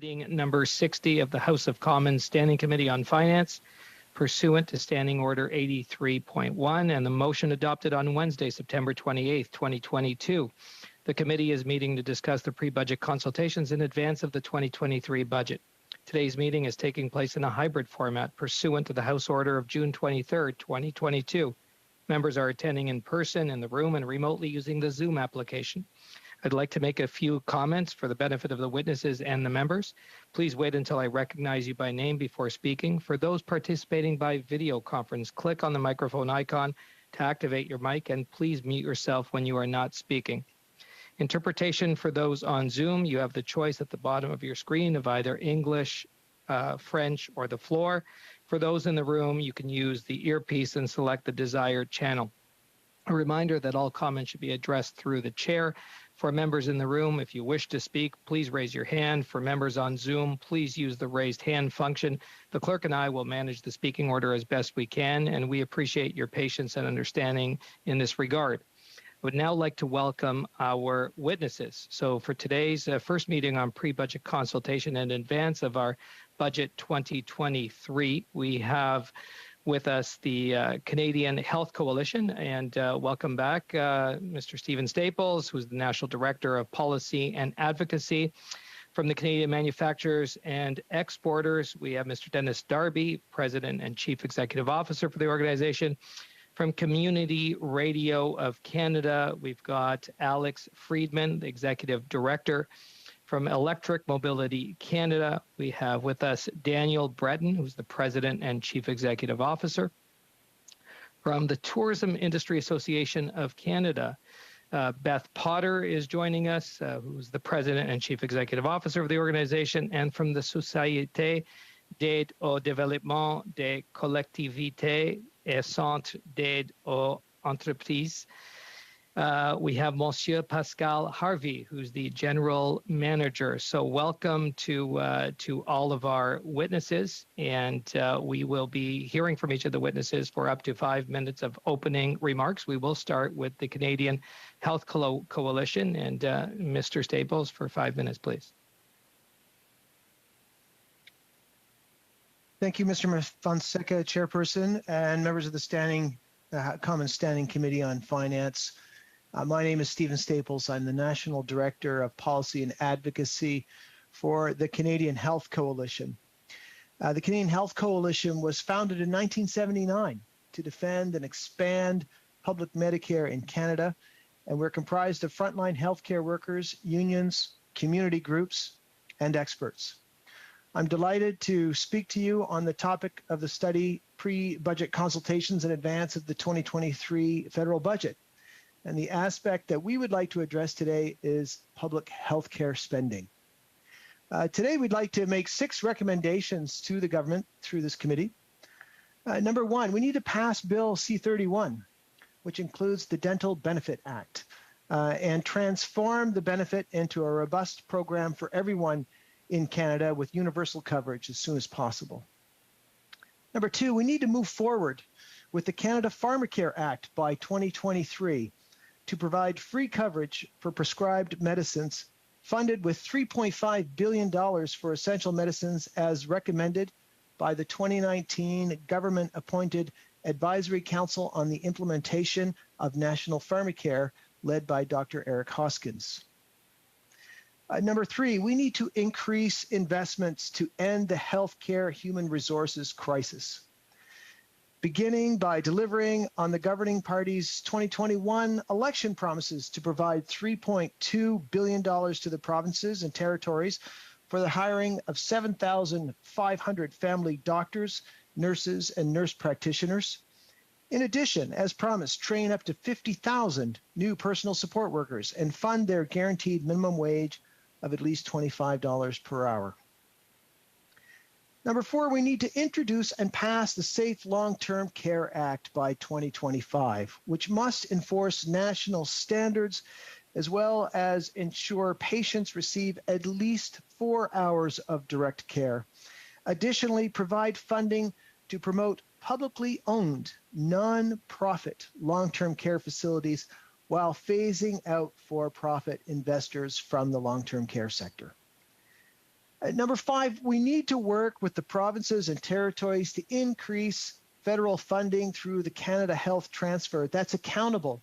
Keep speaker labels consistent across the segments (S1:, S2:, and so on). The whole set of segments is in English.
S1: meeting number 60 of the House of Commons Standing Committee on Finance, pursuant to Standing Order 83.1 and the motion adopted on Wednesday, September 28, 2022. The committee is meeting to discuss the pre-budget consultations in advance of the 2023 budget. Today's meeting is taking place in a hybrid format pursuant to the House Order of June 23, 2022. Members are attending in person in the room and remotely using the Zoom application. I'd like to make a few comments for the benefit of the witnesses and the members. Please wait until I recognize you by name before speaking. For those participating by video conference, click on the microphone icon to activate your mic, and please mute yourself when you are not speaking. Interpretation for those on Zoom, you have the choice at the bottom of your screen of either English, French, or the floor. For those in the room, you can use the earpiece and select the desired channel. A reminder that all comments should be addressed through the chair. For members in the room, if you wish to speak, please raise your hand. For members on Zoom, please use the raised hand function. The clerk and I will manage the speaking order as best we can, and we appreciate your patience and understanding in this regard. I would now like to welcome our witnesses. So for today's first meeting on pre-budget consultation in advance of our budget 2023, we have with us the Canadian Health Coalition, and welcome back Mr. Stephen Staples, who's the National Director of Policy and Advocacy. From the Canadian Manufacturers and Exporters, we have Mr. Dennis Darby, President and Chief Executive Officer for the organization. From Community Radio of Canada, we've got Alex Friedman, the Executive Director. From Electric Mobility Canada, we have with us Daniel Breton, who's the President and Chief Executive Officer. From the Tourism Industry Association of Canada, Beth Potter is joining us, who's the President and Chief Executive Officer of the organization. And from the Société d'aide au développement des collectivités et centres d'aide aux entreprises, we have Monsieur Pascal Harvey, who's the General Manager. So welcome to all of our witnesses, and we will be hearing from each of the witnesses for up to 5 minutes of opening remarks. We will start with the Canadian Health Coalition, and Mr. Staples for 5 minutes, please.
S2: Thank you, Mr. Fonseca, Chairperson, and members of the Common Standing Committee on Finance. My name is Stephen Staples. I'm the National Director of Policy and Advocacy for the Canadian Health Coalition. The Canadian Health Coalition was founded in 1979 to defend and expand public Medicare in Canada, and we're comprised of frontline healthcare workers, unions, community groups, and experts. I'm delighted to speak to you on the topic of the study pre-budget consultations in advance of the 2023 federal budget. And the aspect that we would like to address today is public healthcare spending. Today, we'd like to make 6 recommendations to the government through this committee. Number 1, we need to pass Bill C-31, which includes the Dental Benefit Act, and transform the benefit into a robust program for everyone in Canada with universal coverage as soon as possible. Number 2, we need to move forward with the Canada Pharmacare Act by 2023 to provide free coverage for prescribed medicines funded with $3.5 billion for essential medicines as recommended by the 2019 government-appointed Advisory Council on the Implementation of National Pharmacare led by Dr. Eric Hoskins. Number 3, we need to increase investments to end the healthcare human resources crisis, beginning by delivering on the governing party's 2021 election promises to provide $3.2 billion to the provinces and territories for the hiring of 7,500 family doctors, nurses, and nurse practitioners. In addition, as promised, train up to 50,000 new personal support workers and fund their guaranteed minimum wage of at least $25 per hour. Number 4, we need to introduce and pass the Safe Long-Term Care Act by 2025, which must enforce national standards as well as ensure patients receive at least 4 hours of direct care. Additionally, provide funding to promote publicly owned, non-profit long-term care facilities while phasing out for-profit investors from the long-term care sector. Number 5, we need to work with the provinces and territories to increase federal funding through the Canada Health Transfer that's accountable,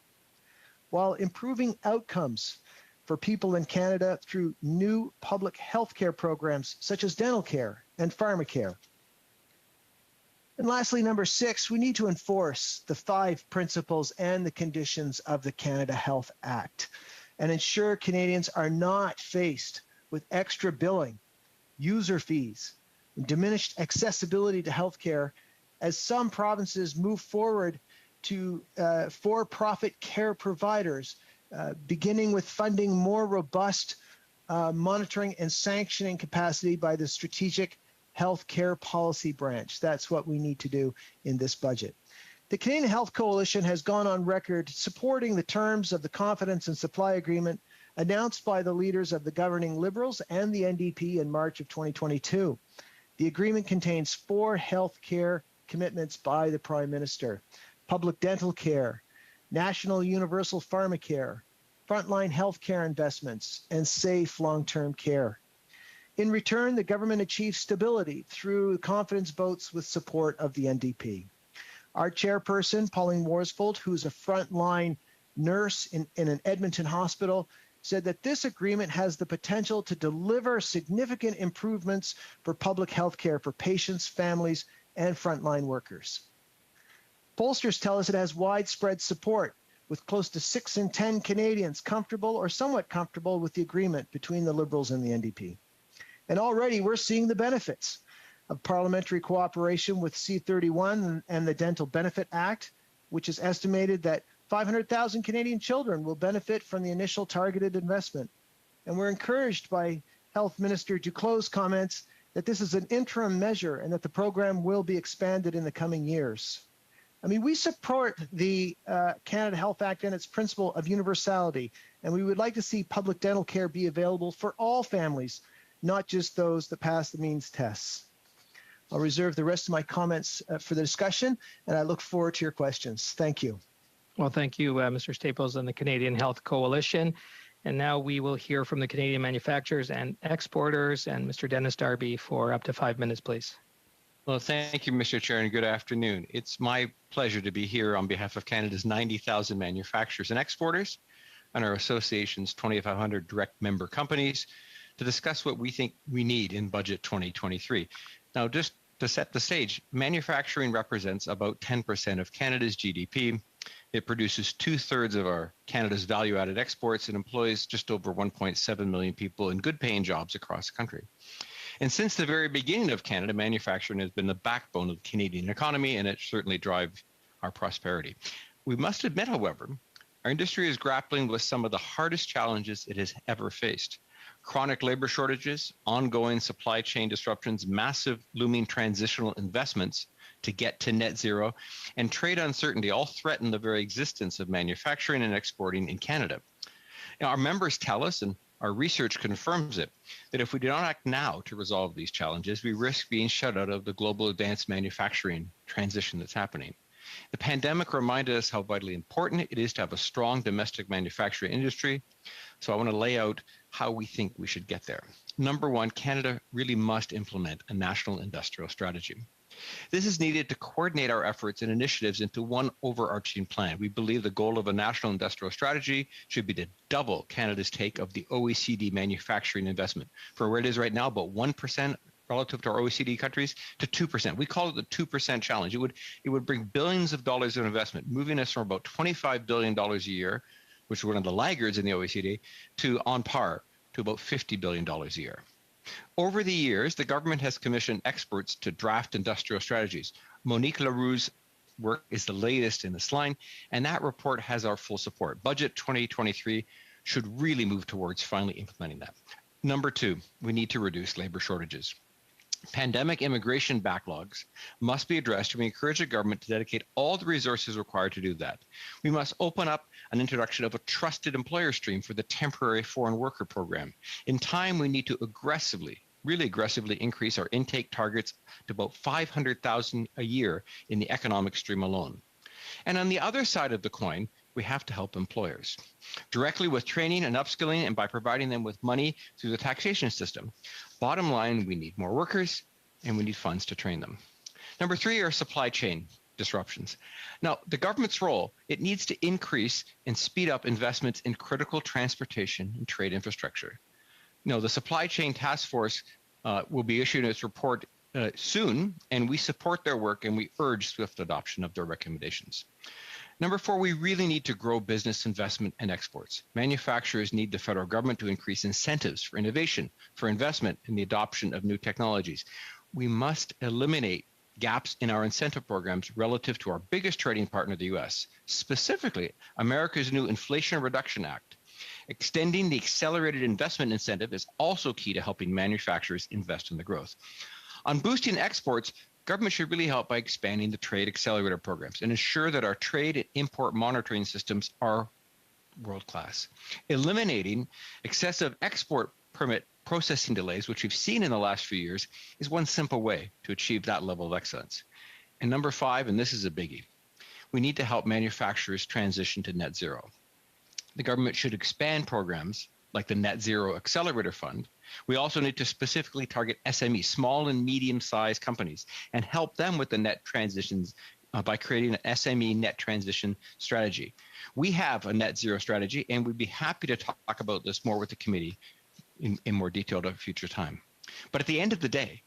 S2: while improving outcomes for people in Canada through new public health care programs such as dental care and pharmacare. And lastly, number 6, we need to enforce the 5 principles and the conditions of the Canada Health Act and ensure Canadians are not faced with extra billing, user fees, and diminished accessibility to healthcare as some provinces move forward to for-profit care providers, beginning with funding more robust monitoring and sanctioning capacity by the Strategic Healthcare Policy Branch. That's what we need to do in this budget. The Canadian Health Coalition has gone on record supporting the terms of the Confidence and Supply Agreement announced by the leaders of the governing Liberals and the NDP in March of 2022. The agreement contains 4 health care commitments by the Prime Minister: public dental care, national universal pharmacare, frontline health care investments, and safe long-term care. In return, the government achieved stability through confidence votes with support of the NDP. Our chairperson, Pauline Worsfold, who's a frontline nurse in an Edmonton hospital, said that this agreement has the potential to deliver significant improvements for public health care for patients, families, and frontline workers. Pollsters tell us it has widespread support, with close to 6 in 10 Canadians comfortable or somewhat comfortable with the agreement between the Liberals and the NDP. And already we're seeing the benefits of parliamentary cooperation with C31 and the Dental Benefit Act, which is estimated that 500,000 Canadian children will benefit from the initial targeted investment. And we're encouraged by Health Minister Duclos' comments that this is an interim measure and that the program will be expanded in the coming years. I mean, we support the Canada Health Act and its principle of universality, and we would like to see public dental care be available for all families, not just those that pass the means tests. I'll reserve the rest of my comments for the discussion, and I look forward to your questions. Thank you.
S1: Well, thank you, Mr. Staples and the Canadian Health Coalition. And now we will hear from the Canadian manufacturers and exporters, and Mr. Dennis Darby for up to 5 minutes, please.
S3: Well, thank you, Mr. Chair, and good afternoon. It's my pleasure to be here on behalf of Canada's 90,000 manufacturers and exporters and our association's 2,500 direct member companies to discuss what we think we need in Budget 2023. Now, just to set the stage, manufacturing represents about 10% of Canada's GDP. It produces 2/3 of our Canada's value-added exports and employs just over 1.7 million people in good-paying jobs across the country. And since the very beginning of Canada, manufacturing has been the backbone of the Canadian economy, and it certainly drives our prosperity. We must admit, however, our industry is grappling with some of the hardest challenges it has ever faced. Chronic labor shortages, ongoing supply chain disruptions, massive looming transitional investments to get to net zero, and trade uncertainty all threaten the very existence of manufacturing and exporting in Canada. Now, our members tell us, and our research confirms it, that if we do not act now to resolve these challenges, we risk being shut out of the global advanced manufacturing transition that's happening. The pandemic reminded us how vitally important it is to have a strong domestic manufacturing industry. So I want to lay out how we think we should get there. Number one, Canada really must implement a national industrial strategy. This is needed to coordinate our efforts and initiatives into one overarching plan. We believe the goal of a national industrial strategy should be to double Canada's take of the OECD manufacturing investment. For where it is right now, about 1% relative to our OECD countries, to 2%. We call it the 2% challenge. It would bring billions of dollars of investment, moving us from about $25 billion a year, which is one of the laggards in the OECD, to on par to about $50 billion a year. Over the years, the government has commissioned experts to draft industrial strategies. Monique Leroux's work is the latest in this line, and that report has our full support. Budget 2023 should really move towards finally implementing that. Number two, we need to reduce labor shortages. Pandemic immigration backlogs must be addressed, and we encourage the government to dedicate all the resources required to do that. We must open up an introduction of a trusted employer stream for the temporary foreign worker program. In time, we need to really aggressively increase our intake targets to about 500,000 a year in the economic stream alone. And on the other side of the coin, we have to help employers directly with training and upskilling and by providing them with money through the taxation system. Bottom line, we need more workers and we need funds to train them. Number 3 are supply chain disruptions. Now, the government's role, it needs to increase and speed up investments in critical transportation and trade infrastructure. Now, the Supply Chain Task Force will be issuing its report soon, and we support their work and we urge swift adoption of their recommendations. Number 4, we really need to grow business investment and exports. Manufacturers need the federal government to increase incentives for innovation, for investment in the adoption of new technologies. We must eliminate gaps in our incentive programs relative to our biggest trading partner, the U.S., specifically America's new Inflation Reduction Act. Extending the accelerated investment incentive is also key to helping manufacturers invest in the growth. On boosting exports, government should really help by expanding the trade accelerator programs and ensure that our trade and import monitoring systems are world-class. Eliminating excessive export permit processing delays, which we've seen in the last few years, is one simple way to achieve that level of excellence. And number 5, and this is a biggie, we need to help manufacturers transition to net zero. The government should expand programs like the Net Zero Accelerator Fund. We also need to specifically target SMEs, small and medium-sized companies, and help them with the net transitions by creating an SME net transition strategy. We have a net zero strategy, and we'd be happy to talk about this more with the committee in more detail at a future time. But at the end of the day,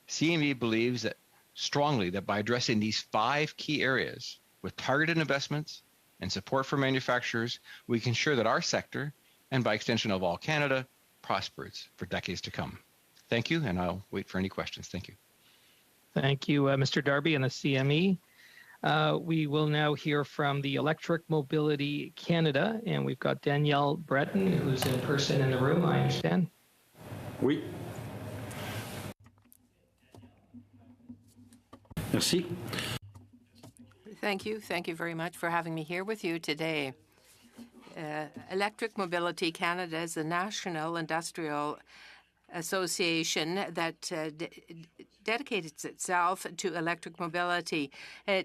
S3: CME believes that strongly that by addressing these 5 key areas with targeted investments and support for manufacturers, we can ensure that our sector, and by extension of all Canada, prospers for decades to come. Thank you, and I'll wait for any questions. Thank you.
S1: Thank you, Mr. Darby and the CME. We will now hear from the Electric Mobility Canada, and we've got Danielle Breton, who's in person in the room, I understand.
S4: Oui. Merci.
S5: Thank you. Thank you very much for having me here with you today. Electric Mobility Canada is a national industrial association that dedicates itself to electric mobility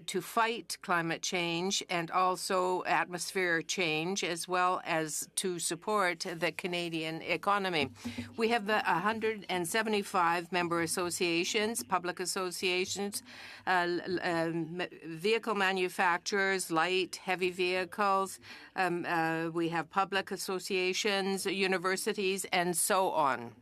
S5: to fight climate change and also atmospheric change, as well as to support the Canadian economy. We have 175 member associations, public associations, vehicle manufacturers, light, heavy vehicles. We have public associations, universities, and so on.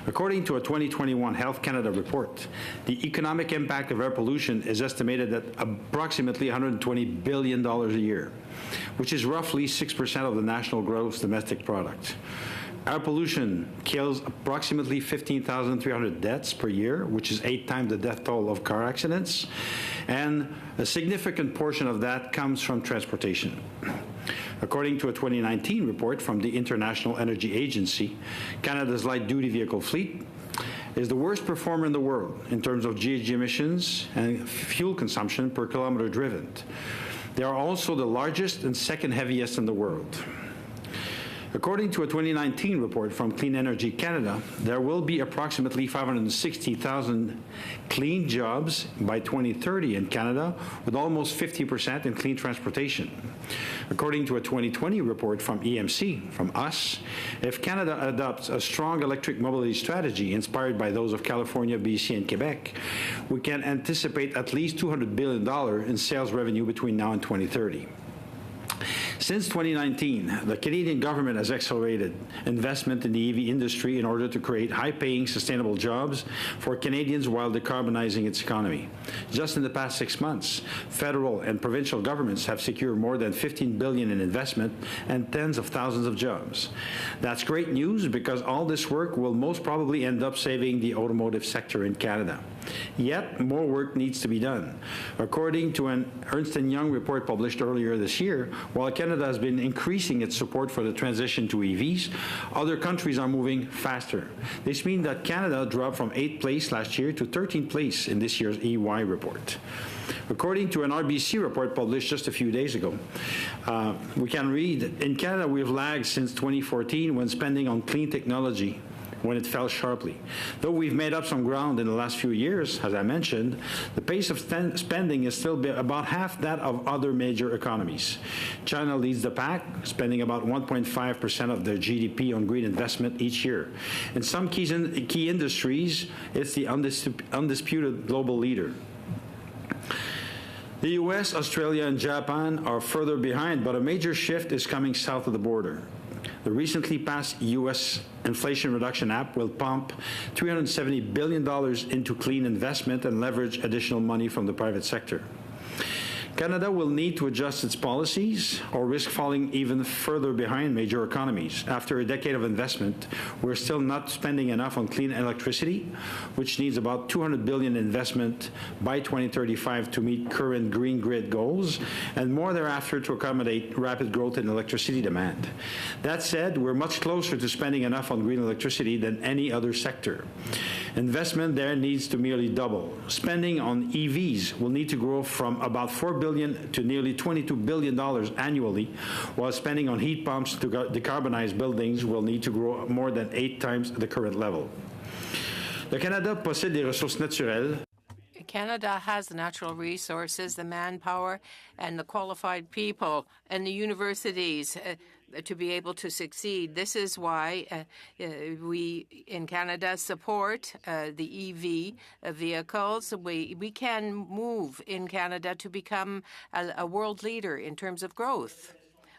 S4: According to a 2021 Health Canada report, the economic impact of air pollution is estimated at approximately $120 billion a year, which is roughly 6% of the national gross domestic product. Air pollution kills approximately 15,300 deaths per year, which is 8 times the death toll of car accidents, and a significant portion of that comes from transportation. According to a 2019 report from the International Energy Agency, Canada's light-duty vehicle fleet is the worst performer in the world in terms of GHG emissions and fuel consumption per kilometer driven. They are also the largest and second heaviest in the world. According to a 2019 report from Clean Energy Canada, there will be approximately 560,000 clean jobs by 2030 in Canada, with almost 50% in clean transportation. According to a 2020 report from EMC, from us, if Canada adopts a strong electric mobility strategy inspired by those of California, BC, and Quebec, we can anticipate at least $200 billion in sales revenue between now and 2030. Since 2019, the Canadian government has accelerated investment in the EV industry in order to create high-paying, sustainable jobs for Canadians while decarbonizing its economy. Just in the past 6 months, federal and provincial governments have secured more than $15 billion in investment and tens of thousands of jobs. That's great news because all this work will most probably end up saving the automotive sector in Canada. Yet, more work needs to be done. According to an Ernst & Young report published earlier this year, while Canada has been increasing its support for the transition to EVs, other countries are moving faster. This means that Canada dropped from 8th place last year to 13th place in this year's EY report. According to an RBC report published just a few days ago, we can read, in Canada we've lagged since 2014 when spending on clean technology when it fell sharply. Though we've made up some ground in the last few years, as I mentioned, the pace of spending is still about half that of other major economies. China leads the pack, spending about 1.5% of their GDP on green investment each year. In some key industries, it's the undisputed global leader. The US, Australia, and Japan are further behind, but a major shift is coming south of the border. The recently passed U.S. Inflation Reduction Act will pump $370 billion into clean investment and leverage additional money from the private sector. Canada will need to adjust its policies or risk falling even further behind major economies. After a decade of investment, we're still not spending enough on clean electricity, which needs about $200 billion investment by 2035 to meet current green grid goals, and more thereafter to accommodate rapid growth in electricity demand. That said, we're much closer to spending enough on green electricity than any other sector. Investment there needs to nearly double. Spending on EVs will need to grow from about $4 billion to nearly $22 billion annually, while spending on heat pumps to decarbonize buildings will need to grow more than 8 times the current level. Le Canada possède des ressources naturelles.
S5: Canada has the natural resources, the manpower, and the qualified people, and the universities to be able to succeed. This is why we in Canada support the EV vehicles. We can move in Canada to become a world leader in terms of growth.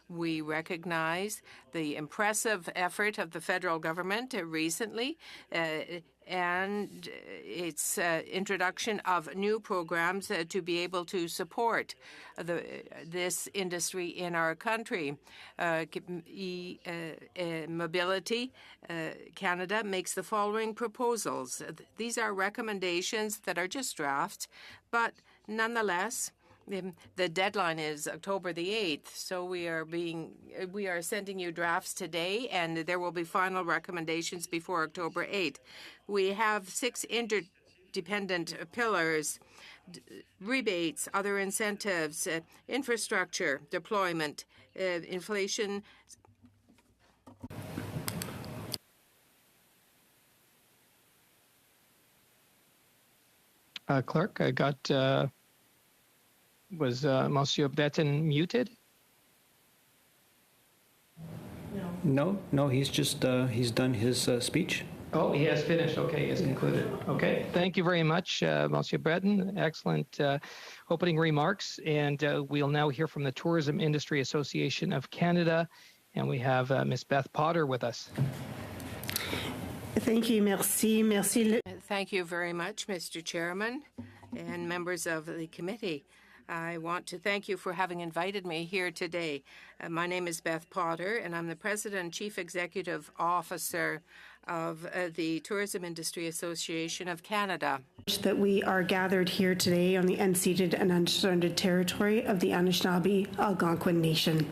S5: We recognize the impressive effort of the federal government recently and its introduction of new programs to be able to support this industry in our country. Mobility Canada makes the following proposals. These are recommendations that are just drafts, but nonetheless, the deadline is October the 8th, so we are sending you drafts today, and there will be final recommendations before October 8th. We have 6 interdependent pillars: rebates, other incentives, infrastructure deployment, inflation.
S1: Clerk, I got... Was Monsieur Breton muted?
S6: No, he's just, he's done his speech.
S1: Oh, he has finished. Okay, he has concluded. Okay, thank you very much, Monsieur Breton. Excellent opening remarks. And we'll now hear from the Tourism Industry Association of Canada. And we have Ms. Beth Potter with us.
S7: Thank you. Merci.
S5: Thank you very much, Mr. Chairman and members of the committee. I want to thank you for having invited me here today. My name is Beth Potter, and I'm the President and Chief Executive Officer of the Tourism Industry Association of Canada.
S7: That we are gathered here today on the unceded and unsurrendered territory of the Anishinaabe Algonquin Nation.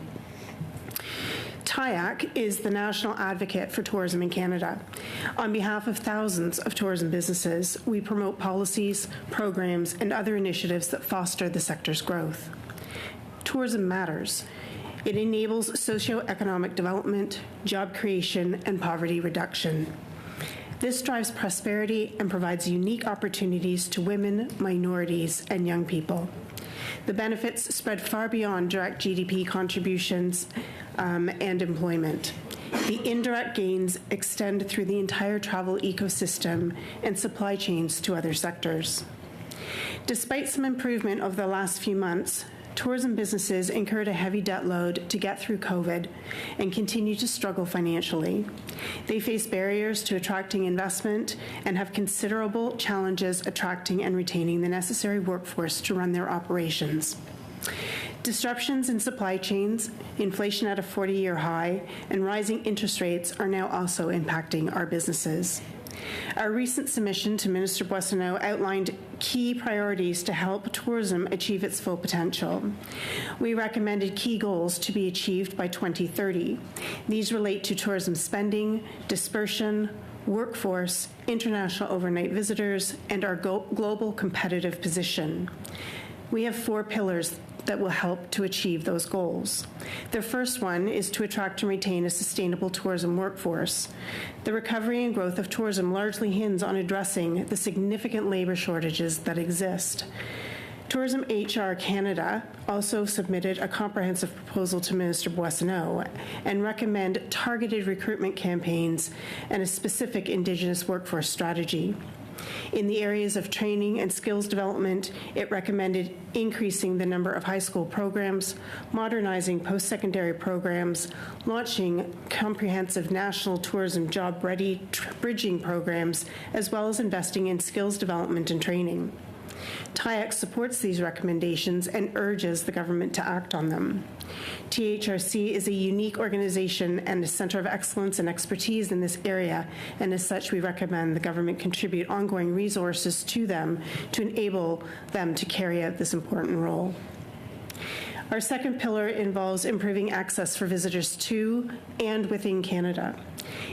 S7: TIAC is the national advocate for tourism in Canada. On behalf of thousands of tourism businesses, we promote policies, programs, and other initiatives that foster the sector's growth. Tourism matters. It enables socioeconomic development, job creation, and poverty reduction. This drives prosperity and provides unique opportunities to women, minorities, and young people. The benefits spread far beyond direct GDP contributions and employment. The indirect gains extend through the entire travel ecosystem and supply chains to other sectors. Despite some improvement over the last few months, tourism businesses incurred a heavy debt load to get through COVID and continue to struggle financially. They face barriers to attracting investment and have considerable challenges attracting and retaining the necessary workforce to run their operations. Disruptions in supply chains, inflation at a 40-year high, and rising interest rates are now also impacting our businesses. Our recent submission to Minister Boissonnault outlined key priorities to help tourism achieve its full potential. We recommended key goals to be achieved by 2030. These relate to tourism spending, dispersion, workforce, international overnight visitors, and our global competitive position. We have 4 pillars that will help to achieve those goals. The first one is to attract and retain a sustainable tourism workforce. The recovery and growth of tourism largely hinges on addressing the significant labor shortages that exist. Tourism HR Canada also submitted a comprehensive proposal to Minister Boissonnault and recommend targeted recruitment campaigns and a specific Indigenous workforce strategy. In the areas of training and skills development, it recommended increasing the number of high school programs, modernizing post-secondary programs, launching comprehensive national tourism job-ready bridging programs, as well as investing in skills development and training. TIAC supports these recommendations and urges the government to act on them. THRC is a unique organization and a center of excellence and expertise in this area, and as such, we recommend the government contribute ongoing resources to them to enable them to carry out this important role. Our second pillar involves improving access for visitors to and within Canada.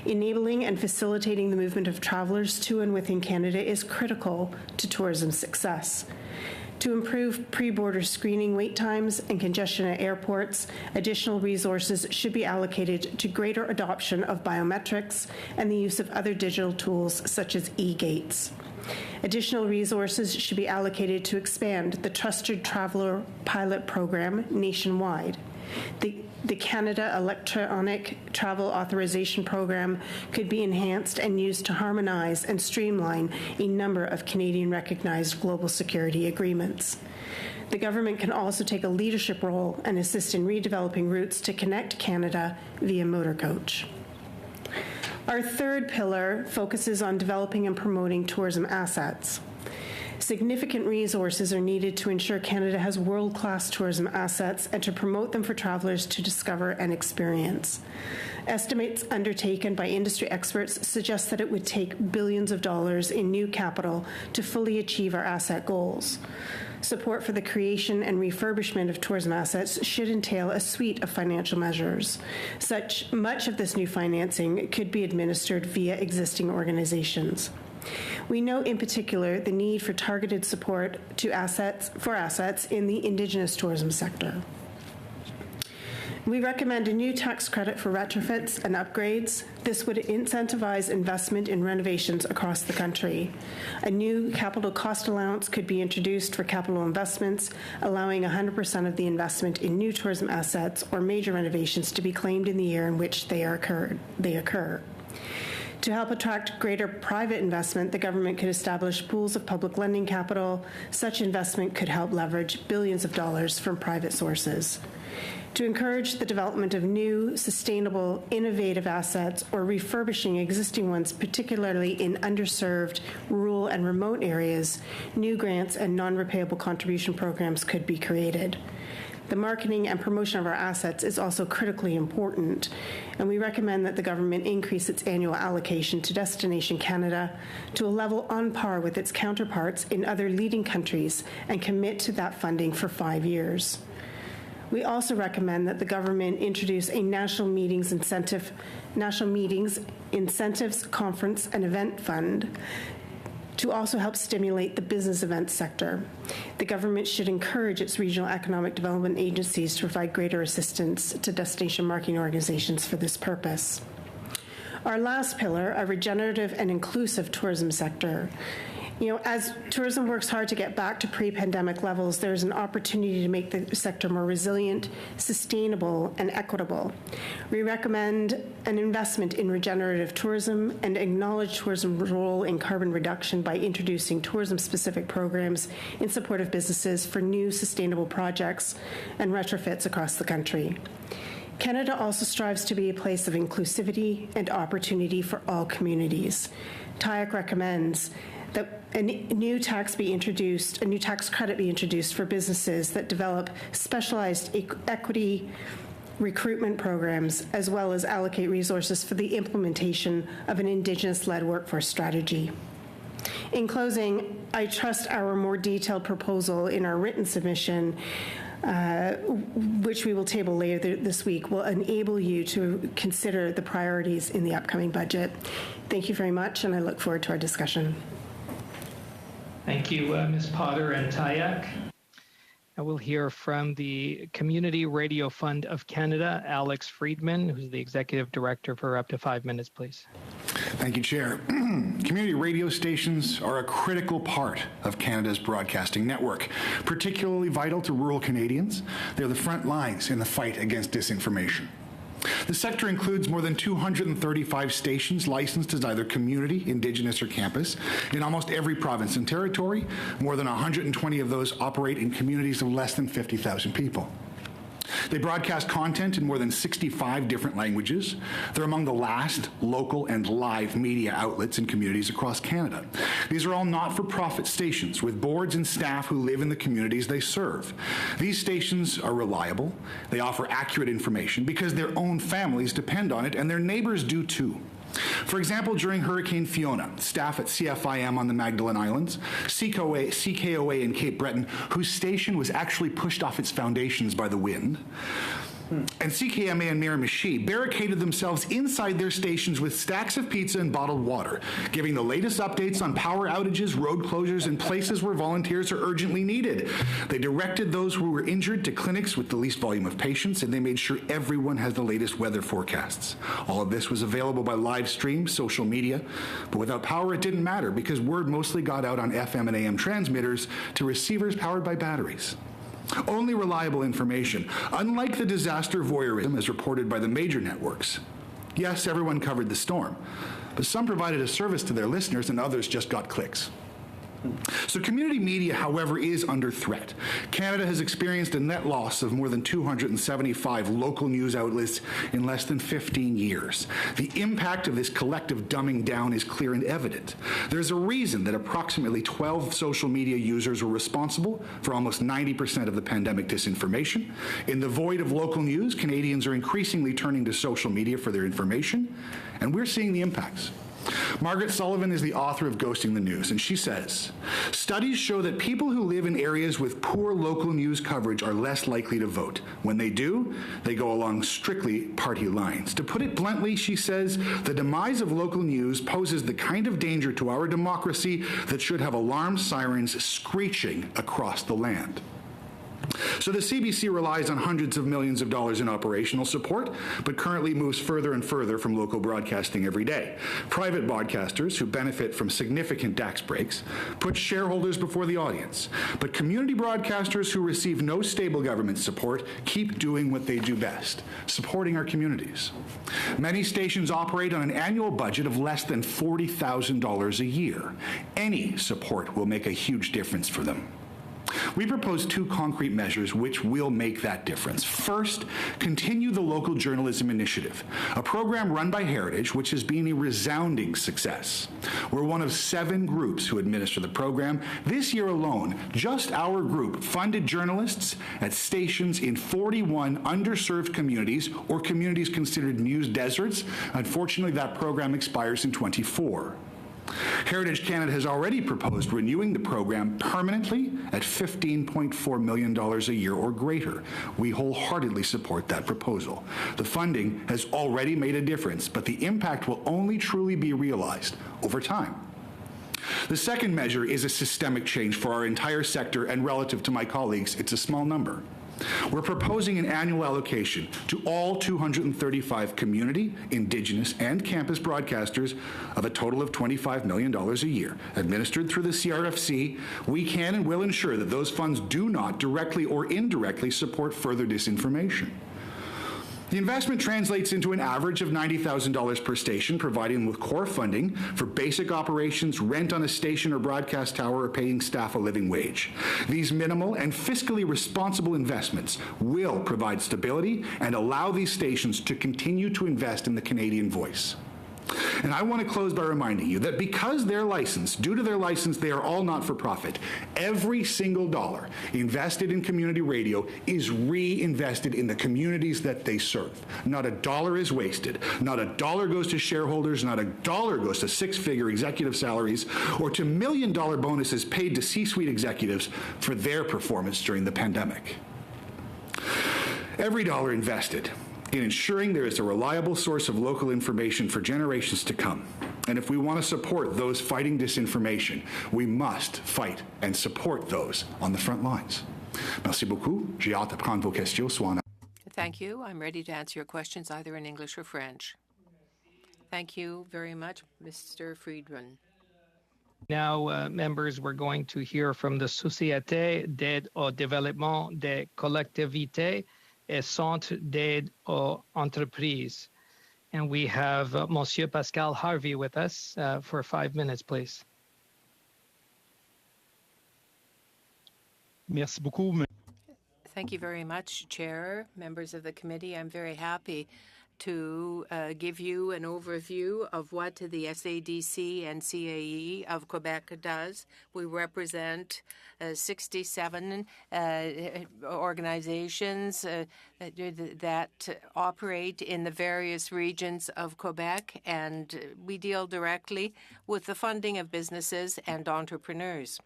S7: Enabling and facilitating the movement of travelers to and within Canada is critical to tourism success. To improve pre-border screening wait times and congestion at airports, additional resources should be allocated to greater adoption of biometrics and the use of other digital tools such as e-gates. Additional resources should be allocated to expand the Trusted Traveller pilot program nationwide. The Canada Electronic Travel Authorization Program could be enhanced and used to harmonize and streamline a number of Canadian-recognized global security agreements. The government can also take a leadership role and assist in redeveloping routes to connect Canada via motor coach. Our third pillar focuses on developing and promoting tourism assets. Significant resources are needed to ensure Canada has world-class tourism assets and to promote them for travelers to discover and experience. Estimates undertaken by industry experts suggest that it would take billions of dollars in new capital to fully achieve our asset goals. Support for the creation and refurbishment of tourism assets should entail a suite of financial measures. Much of this new financing could be administered via existing organizations. We note in particular the need for targeted support to assets in the Indigenous tourism sector. We recommend a new tax credit for retrofits and upgrades. This would incentivize investment in renovations across the country. A new capital cost allowance could be introduced for capital investments, allowing 100% of the investment in new tourism assets or major renovations to be claimed in the year in which they occur. To help attract greater private investment, the government could establish pools of public lending capital. Such investment could help leverage billions of dollars from private sources. To encourage the development of new, sustainable, innovative assets or refurbishing existing ones, particularly in underserved, rural, and remote areas, new grants and non-repayable contribution programs could be created. The marketing and promotion of our assets is also critically important, and we recommend that the government increase its annual allocation to Destination Canada to a level on par with its counterparts in other leading countries and commit to that funding for 5 years. We also recommend that the government introduce a national meetings, incentives, conference, and event fund to also help stimulate the business events sector. The government should encourage its regional economic development agencies to provide greater assistance to destination marketing organizations for this purpose. Our last pillar, a regenerative and inclusive tourism sector. As tourism works hard to get back to pre-pandemic levels, there's an opportunity to make the sector more resilient, sustainable, and equitable. We recommend an investment in regenerative tourism and acknowledge tourism's role in carbon reduction by introducing tourism-specific programs in support of businesses for new sustainable projects and retrofits across the country. Canada also strives to be a place of inclusivity and opportunity for all communities. TIAC recommends that a new tax credit be introduced for businesses that develop specialized equity recruitment programs, as well as allocate resources for the implementation of an Indigenous-led workforce strategy. In closing, I trust our more detailed proposal in our written submission, which we will table later this week, will enable you to consider the priorities in the upcoming budget. Thank you very much, and I look forward to our discussion.
S1: Thank you, Ms. Potter and TIAC. And we'll hear from the Community Radio Fund of Canada, Alex Friedman, who's the Executive Director, for up to 5 minutes, please.
S8: Thank you, Chair. Community radio stations are a critical part of Canada's broadcasting network, particularly vital to rural Canadians. They're the front lines in the fight against disinformation. The sector includes more than 235 stations licensed as either community, Indigenous, or campus in almost every province and territory. More than 120 of those operate in communities of less than 50,000 people. They broadcast content in more than 65 different languages. They're among the last local and live media outlets in communities across Canada. These are all not-for-profit stations with boards and staff who live in the communities they serve. These stations are reliable. They offer accurate information because their own families depend on it, and their neighbors do too. For example, during Hurricane Fiona, staff at CFIM on the Magdalen Islands, CKOA in Cape Breton, whose station was actually pushed off its foundations by the wind, and CKMA in Miramichi barricaded themselves inside their stations with stacks of pizza and bottled water, giving the latest updates on power outages, road closures, and places where volunteers are urgently needed. They directed those who were injured to clinics with the least volume of patients, and they made sure everyone has the latest weather forecasts. All of this was available by live stream, social media, but without power it didn't matter because word mostly got out on FM and AM transmitters to receivers powered by batteries. Only reliable information, unlike the disaster voyeurism as reported by the major networks. Yes, everyone covered the storm, but some provided a service to their listeners and others just got clicks. So community media, however, is under threat. Canada has experienced a net loss of more than 275 local news outlets in less than 15 years. The impact of this collective dumbing down is clear and evident. There's a reason that approximately 12 social media users were responsible for almost 90% of the pandemic disinformation. In the void of local news, Canadians are increasingly turning to social media for their information, and we're seeing the impacts. Margaret Sullivan is the author of Ghosting the News, and she says, studies show that people who live in areas with poor local news coverage are less likely to vote. When they do, they go along strictly party lines. To put it bluntly, she says, the demise of local news poses the kind of danger to our democracy that should have alarm sirens screeching across the land. So the CBC relies on hundreds of millions of dollars in operational support, but currently moves further and further from local broadcasting every day. Private broadcasters, who benefit from significant tax breaks, put shareholders before the audience. But community broadcasters who receive no stable government support keep doing what they do best, supporting our communities. Many stations operate on an annual budget of less than $40,000 a year. Any support will make a huge difference for them. We propose two concrete measures which will make that difference. First, continue the Local Journalism Initiative, a program run by Heritage which has been a resounding success. We're one of 7 groups who administer the program. This year alone, just our group funded journalists at stations in 41 underserved communities or communities considered news deserts. Unfortunately, that program expires in 2024. Heritage Canada has already proposed renewing the program permanently at $15.4 million a year or greater. We wholeheartedly support that proposal. The funding has already made a difference, but the impact will only truly be realized over time. The second measure is a systemic change for our entire sector, and relative to my colleagues, it's a small number. We're proposing an annual allocation to all 235 community, Indigenous, and campus broadcasters of a total of $25 million a year. Administered through the CRFC, we can and will ensure that those funds do not directly or indirectly support further disinformation. The investment translates into an average of $90,000 per station, providing them with core funding for basic operations, rent on a station or broadcast tower, or paying staff a living wage. These minimal and fiscally responsible investments will provide stability and allow these stations to continue to invest in the Canadian voice. And I want to close by reminding you that because they're licensed, due to their license, they are all not-for-profit. Every single dollar invested in community radio is reinvested in the communities that they serve. Not a dollar is wasted. Not a dollar goes to shareholders. Not a dollar goes to six-figure executive salaries or to million-dollar bonuses paid to C-suite executives for their performance during the pandemic. Every dollar invested in ensuring there is a reliable source of local information for generations to come. And if we want to support those fighting disinformation, we must fight and support those on the front lines. Merci beaucoup. J'ai hâte de prendre vos questions, soit en
S5: Thank you. I'm ready to answer your questions either in English or French. Thank you very much, Mr. Friedman.
S1: Now, members, we're going to hear from the Société d'aide au développement des collectivités et Centre d'aide aux entreprises. And we have Monsieur Pascal Harvey with us for 5 minutes, please.
S9: Merci beaucoup.
S5: Thank you very much, Chair, members of the committee. I'm very happy to give you an overview of what the SADC and CAE of Quebec does. We represent 67 organizations that operate in the various regions of Quebec, and we deal directly with the funding of businesses and entrepreneurs.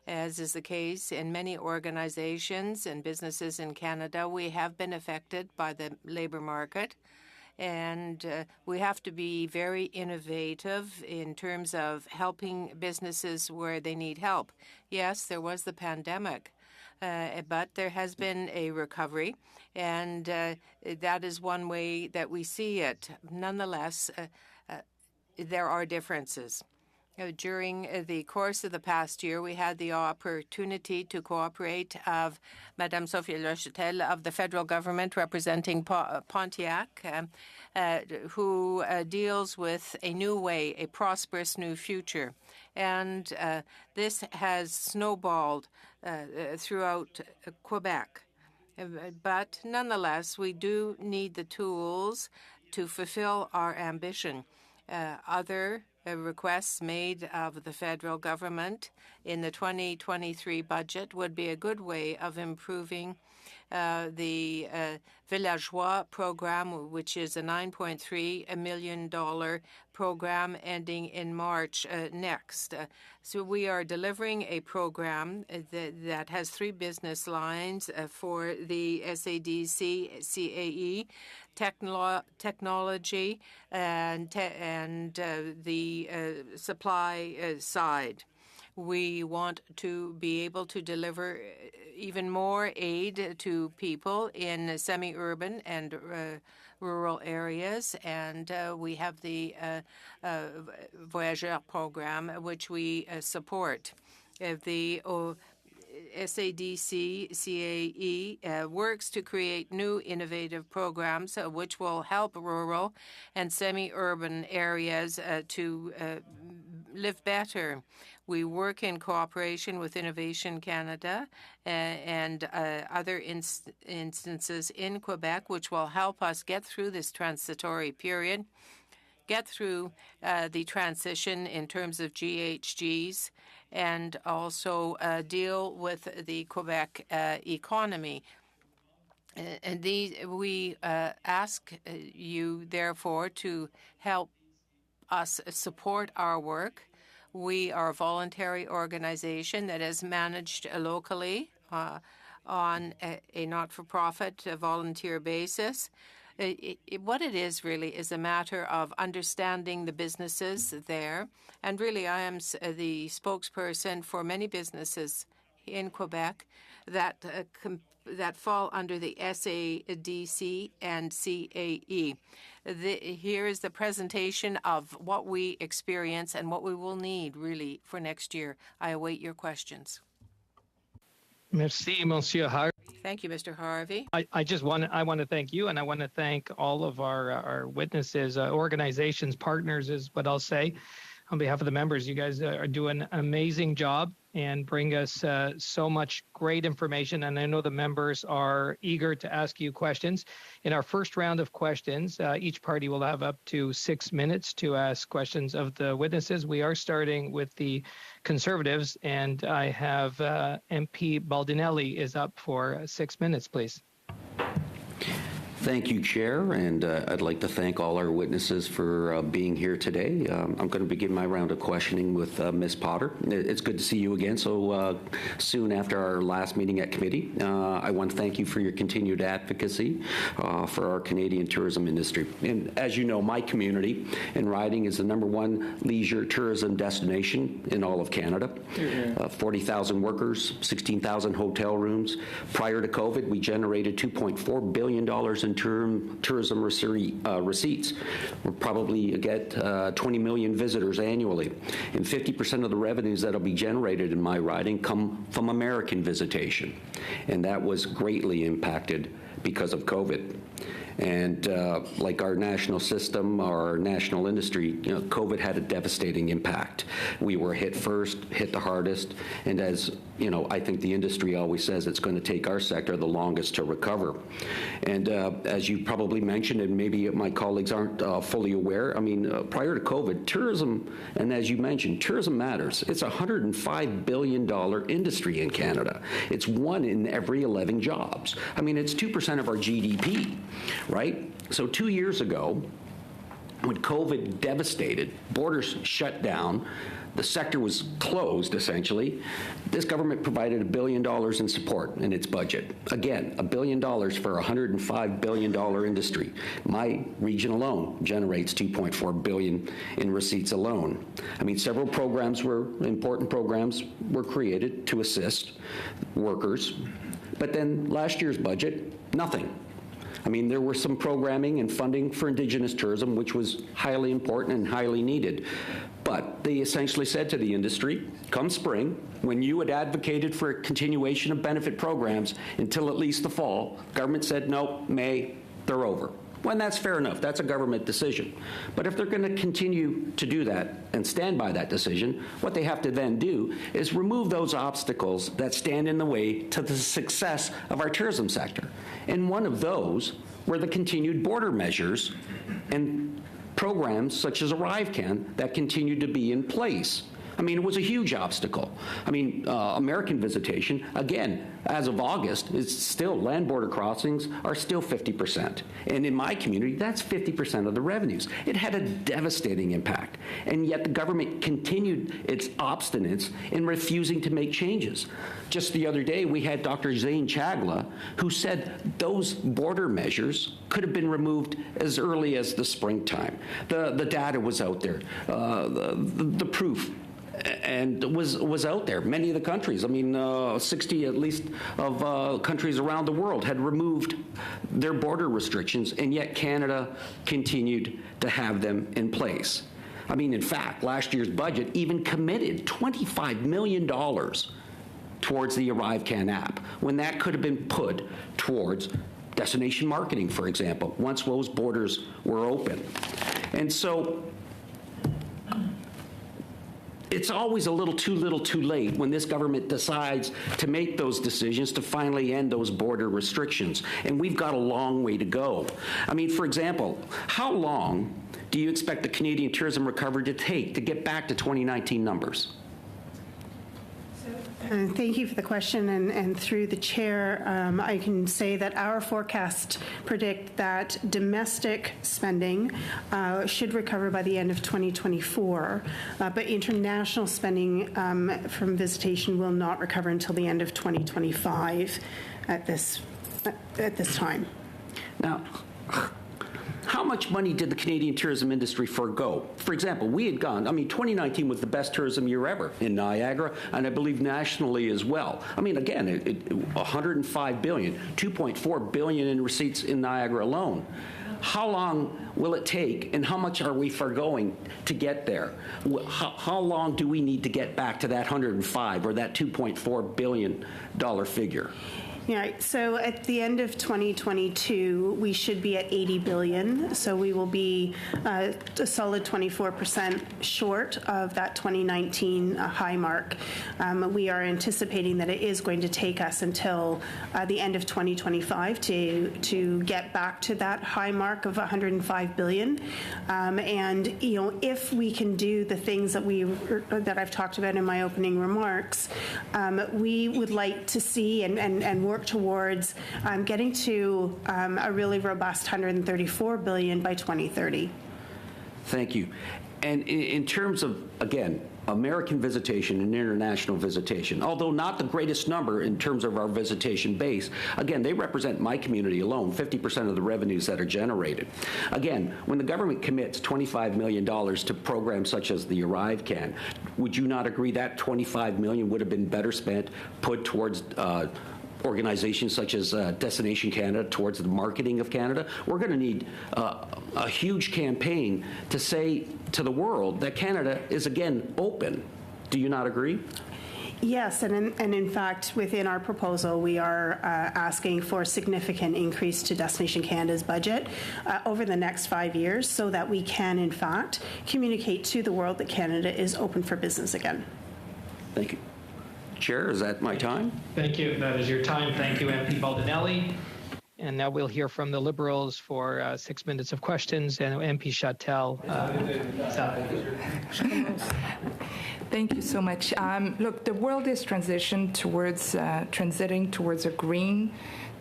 S5: As is the case in many organizations and businesses in Canada, we have been affected by the labor market. And we have to be very innovative in terms of helping businesses where they need help. Yes, there was the pandemic, but there has been a recovery, and that is one way that we see it. Nonetheless, there are differences. During the course of the past year, we had the opportunity to cooperate of Madame Sophie Lechetel of the federal government representing Pontiac, who deals with a new way, a prosperous new future. And this has snowballed throughout Quebec. But nonetheless, we do need the tools to fulfill our ambition. Other requests made of the federal government in the 2023 budget would be a good way of improving the Villageois program, which is a $9.3 million program ending in March next. So we are delivering a program that has 3 business lines for the SADC, CAE, technology, and the supply side. We want to be able to deliver even more aid to people in semi-urban and rural areas, and we have the Voyageur program, which we support. The SADC CAE works to create new innovative programs which will help rural and semi-urban areas to live better. We work in cooperation with Innovation Canada and other instances in Quebec, which will help us get through this transitory period, get through the transition in terms of GHGs, and also deal with the Quebec economy. And we ask you, therefore, to help us support our work. We are a voluntary organization that is managed locally on a not-for-profit volunteer basis. What it is really is a matter of understanding the businesses there. And really, I am the spokesperson for many businesses in Quebec that fall under the SADC and CAE. Here is the presentation of what we experience and what we will need, really, for next year. I await your questions.
S1: Merci, Monsieur Harvey.
S5: Thank you, Mr. Harvey.
S1: I want to thank you, and I want to thank all of our witnesses, organizations, partners is what I'll say. On behalf of the members, you guys are doing an amazing job and bring us so much great information. And I know the members are eager to ask you questions. In our first round of questions, each party will have up to 6 minutes to ask questions of the witnesses. We are starting with the Conservatives, and I have MP Baldinelli is up for 6 minutes, please.
S9: Thank you, Chair, and I'd like to thank all our witnesses for being here today. I'm going to begin my round of questioning with Ms. Potter. It's good to see you again so soon after our last meeting at committee. I want to thank you for your continued advocacy for our Canadian tourism industry. And as you know, my community in riding is the #1 leisure tourism destination in all of Canada. 40,000 workers, 16,000 hotel rooms. Prior to COVID, we generated $2.4 billion in tourism receipts. We'll probably get 20 million visitors annually. And 50% of the revenues that will be generated in my riding come from American visitation. And that was greatly impacted because of COVID. And like our national system, our national industry, COVID had a devastating impact. We were hit first, hit the hardest, and as I think the industry always says, it's going to take our sector the longest to recover. And as you probably mentioned, and maybe my colleagues aren't fully aware, prior to COVID, tourism, and as you mentioned, tourism matters. It's a $105 billion industry in Canada. It's 1 in every 11 jobs. It's 2% of our GDP. Right? So 2 years ago, when COVID devastated, borders shut down, the sector was closed, essentially, this government provided $1 billion in support in its budget. Again, $1 billion for a $105 billion industry. My region alone generates $2.4 billion in receipts alone. Several important programs were created to assist workers, but then last year's budget, nothing. There were some programming and funding for Indigenous tourism, which was highly important and highly needed. But they essentially said to the industry, come spring, when you had advocated for a continuation of benefit programs until at least the fall, government said, no, May, they're over. Well, that's fair enough. That's a government decision. But if they're going to continue to do that and stand by that decision, what they have to then do is remove those obstacles that stand in the way to the success of our tourism sector. And one of those were the continued border measures and programs such as ArriveCan that continued to be in place. It was a huge obstacle. American visitation, again, as of August, is still, land border crossings are still 50%. And in my community, that's 50% of the revenues. It had a devastating impact. And yet the government continued its obstinance in refusing to make changes. Just the other day, we had Dr. Zain Chagla, who said those border measures could have been removed as early as the springtime. The data was out there, the proof. And was out there. Many of the countries, 60 at least of countries around the world had removed their border restrictions, and yet Canada continued to have them in place. In fact, last year's budget even committed $25 million towards the ArriveCan app, when that could have been put towards destination marketing, for example, once those borders were open. And so it's always a little too late when this government decides to make those decisions to finally end those border restrictions. And we've got a long way to go. For example, how long do you expect the Canadian tourism recovery to take to get back to 2019 numbers?
S7: Thank you for the question, and through the chair, I can say that our forecasts predict that domestic spending should recover by the end of 2024, but international spending from visitation will not recover until the end of 2025 at this time.
S9: Now, how much money did the Canadian tourism industry forego? For example, we had gone, 2019 was the best tourism year ever in Niagara, and I believe nationally as well. Again, $105 billion, $2.4 billion in receipts in Niagara alone. How long will it take, and how much are we foregoing to get there? How long do we need to get back to that 105 or that $2.4 billion figure?
S7: Yeah, so at the end of 2022, we should be at $80 billion. So we will be a solid 24% short of that 2019 high mark. We are anticipating that it is going to take us until the end of 2025 to get back to that high mark of $105 billion. And if we can do the things that I've talked about in my opening remarks, we would like to see and work towards getting to a really robust $134 billion by 2030.
S9: Thank you. And in terms of, again, American visitation and international visitation, although not the greatest number in terms of our visitation base, again, they represent my community alone, 50% of the revenues that are generated. Again, when the government commits $25 million to programs such as the Arrive Can, would you not agree that $25 million would have been better spent put towards organizations such as Destination Canada, towards the marketing of Canada? We're going to need a huge campaign to say to the world that Canada is again open. Do you not agree?
S7: Yes, and in fact, within our proposal, we are asking for a significant increase to Destination Canada's budget over the next 5 years so that we can, in fact, communicate to the world that Canada is open for business again.
S9: Thank you. Chair, is that my time?
S1: Thank you. That is your time. Thank you, MP Baldinelli. And now we'll hear from the Liberals for 6 minutes of questions, and MP Chattel.
S10: Thank you so much. Look, the world is transitioning towards a green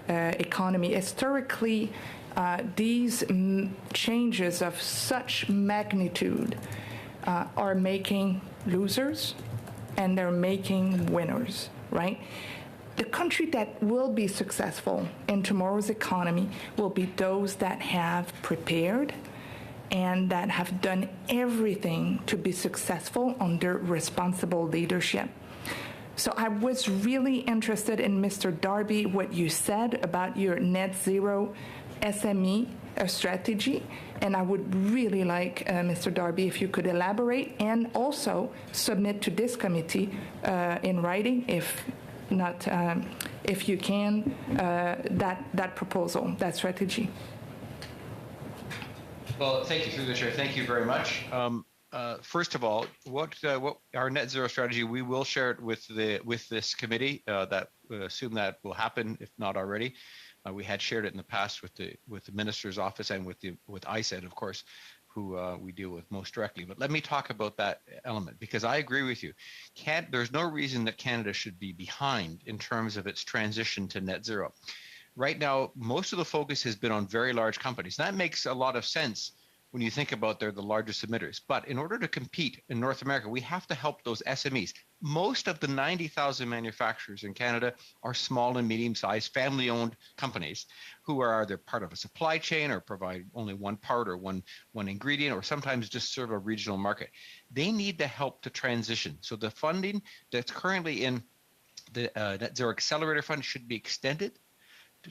S10: economy. Historically, these changes of such magnitude are making losers and they're making winners, right? The country that will be successful in tomorrow's economy will be those that have prepared and that have done everything to be successful under responsible leadership. So I was really interested in, Mr. Darby, what you said about your net zero SME strategy, and I would really like, Mr. Darby, if you could elaborate and also submit to this committee in writing, if not, if you can, that proposal, that strategy.
S3: Well, thank you through the chair. Thank you very much. First of all, what our net zero strategy, we will share it with this committee. That assume that will happen, if not already. We had shared it in the past with the minister's office and with ISED, of course, who we deal with most directly. But let me talk about that element, because I agree with you. There's no reason that Canada should be behind in terms of its transition to net zero. Right now, most of the focus has been on very large companies. That makes a lot of sense when you think about they're the largest emitters. But in order to compete in North America, we have to help those SMEs. Most of the 90,000 manufacturers in Canada are small and medium-sized family-owned companies who are either part of a supply chain or provide only one part or one ingredient, or sometimes just serve a regional market. They need the help to transition. So the funding that's currently in the Net Zero Accelerator Fund should be extended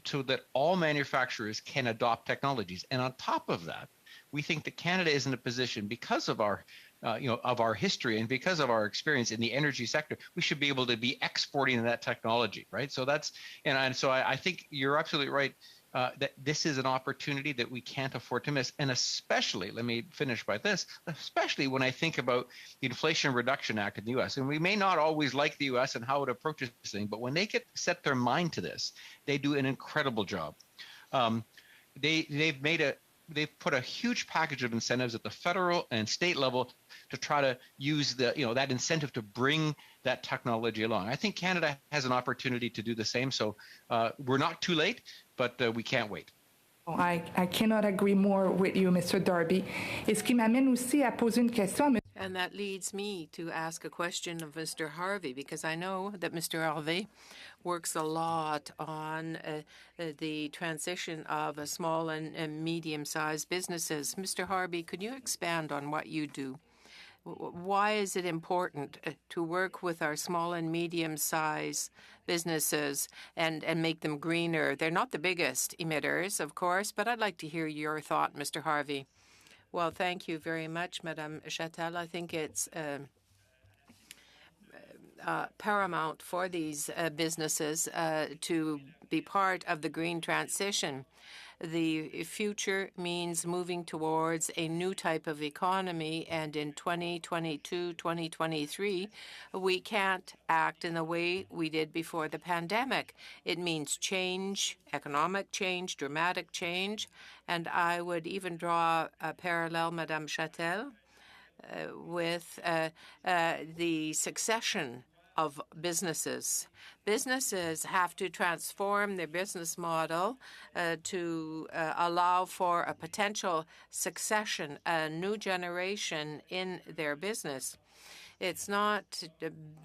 S3: so that all manufacturers can adopt technologies. And on top of that, we think that Canada is in a position, because of our of our history and because of our experience in the energy sector, we should be able to be exporting that technology, right? So that's, and so I think you're absolutely right that this is an opportunity that we can't afford to miss. And especially, let me finish by this, especially when I think about the Inflation Reduction Act in the U.S. And we may not always like the U.S. and how it approaches this thing, but when they set their mind to this, they do an incredible job. They've put a huge package of incentives at the federal and state level to try to use that incentive to bring that technology along. I think Canada has an opportunity to do the same. So we're not too late, but we can't wait.
S10: I cannot agree more with you, Mr. Darby. Et ce qui m'amène aussi à poser une question.
S5: And that leads me to ask a question of Mr. Harvey, because I know that Mr. Harvey works a lot on the transition of small and medium-sized businesses. Mr. Harvey, could you expand on what you do? Why is it important to work with our small and medium-sized businesses and make them greener? They're not the biggest emitters, of course, but I'd like to hear your thought, Mr. Harvey. Well, thank you very much, Madame Chattel. I think it's paramount for these businesses to be part of the green transition. The future means moving towards a new type of economy, and in 2022, 2023, we can't act in the way we did before the pandemic. It means change, economic change, dramatic change, and I would even draw a parallel, Madame Chattel, with the succession of businesses. Businesses have to transform their business model to allow for a potential succession, a new generation in their business. It's not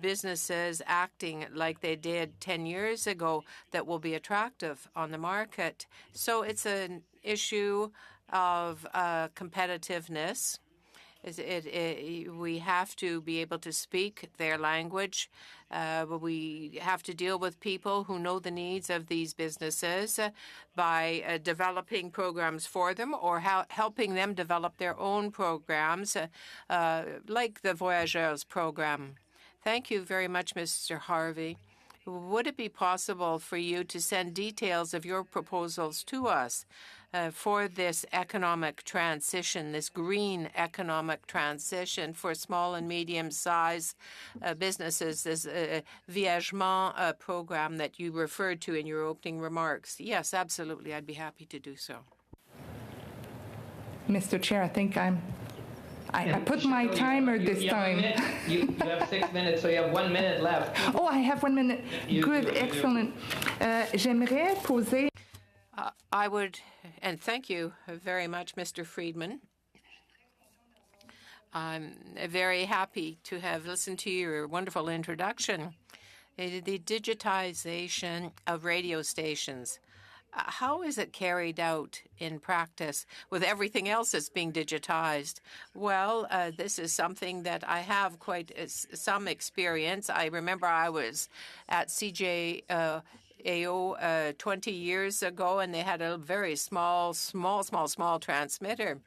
S5: businesses acting like they did 10 years ago that will be attractive on the market. So it's an issue of competitiveness. We have to be able to speak their language. We have to deal with people who know the needs of these businesses by developing programs for them or helping them develop their own programs, like the Voyageurs program. Thank you very much, Mr. Harvey. Would it be possible for you to send details of your proposals to us for this economic transition, this green economic transition for small and medium-sized businesses, this Viagement program that you referred to in your opening remarks? Yes, absolutely. I'd be happy to do so.
S10: Mr. Chair, I think I put my timer this time.
S1: You have 6 minutes, so you have 1 minute left.
S10: Oh, I have 1 minute. Good, excellent. J'aimerais poser.
S5: I would, and thank you very much, Mr. Friedman. I'm very happy to have listened to your wonderful introduction. The digitization of radio stations. How is it carried out in practice with everything else that's being digitized? Well, this is something that I have quite some experience. I remember I was at CJAO 20 years ago, and they had a very small transmitter.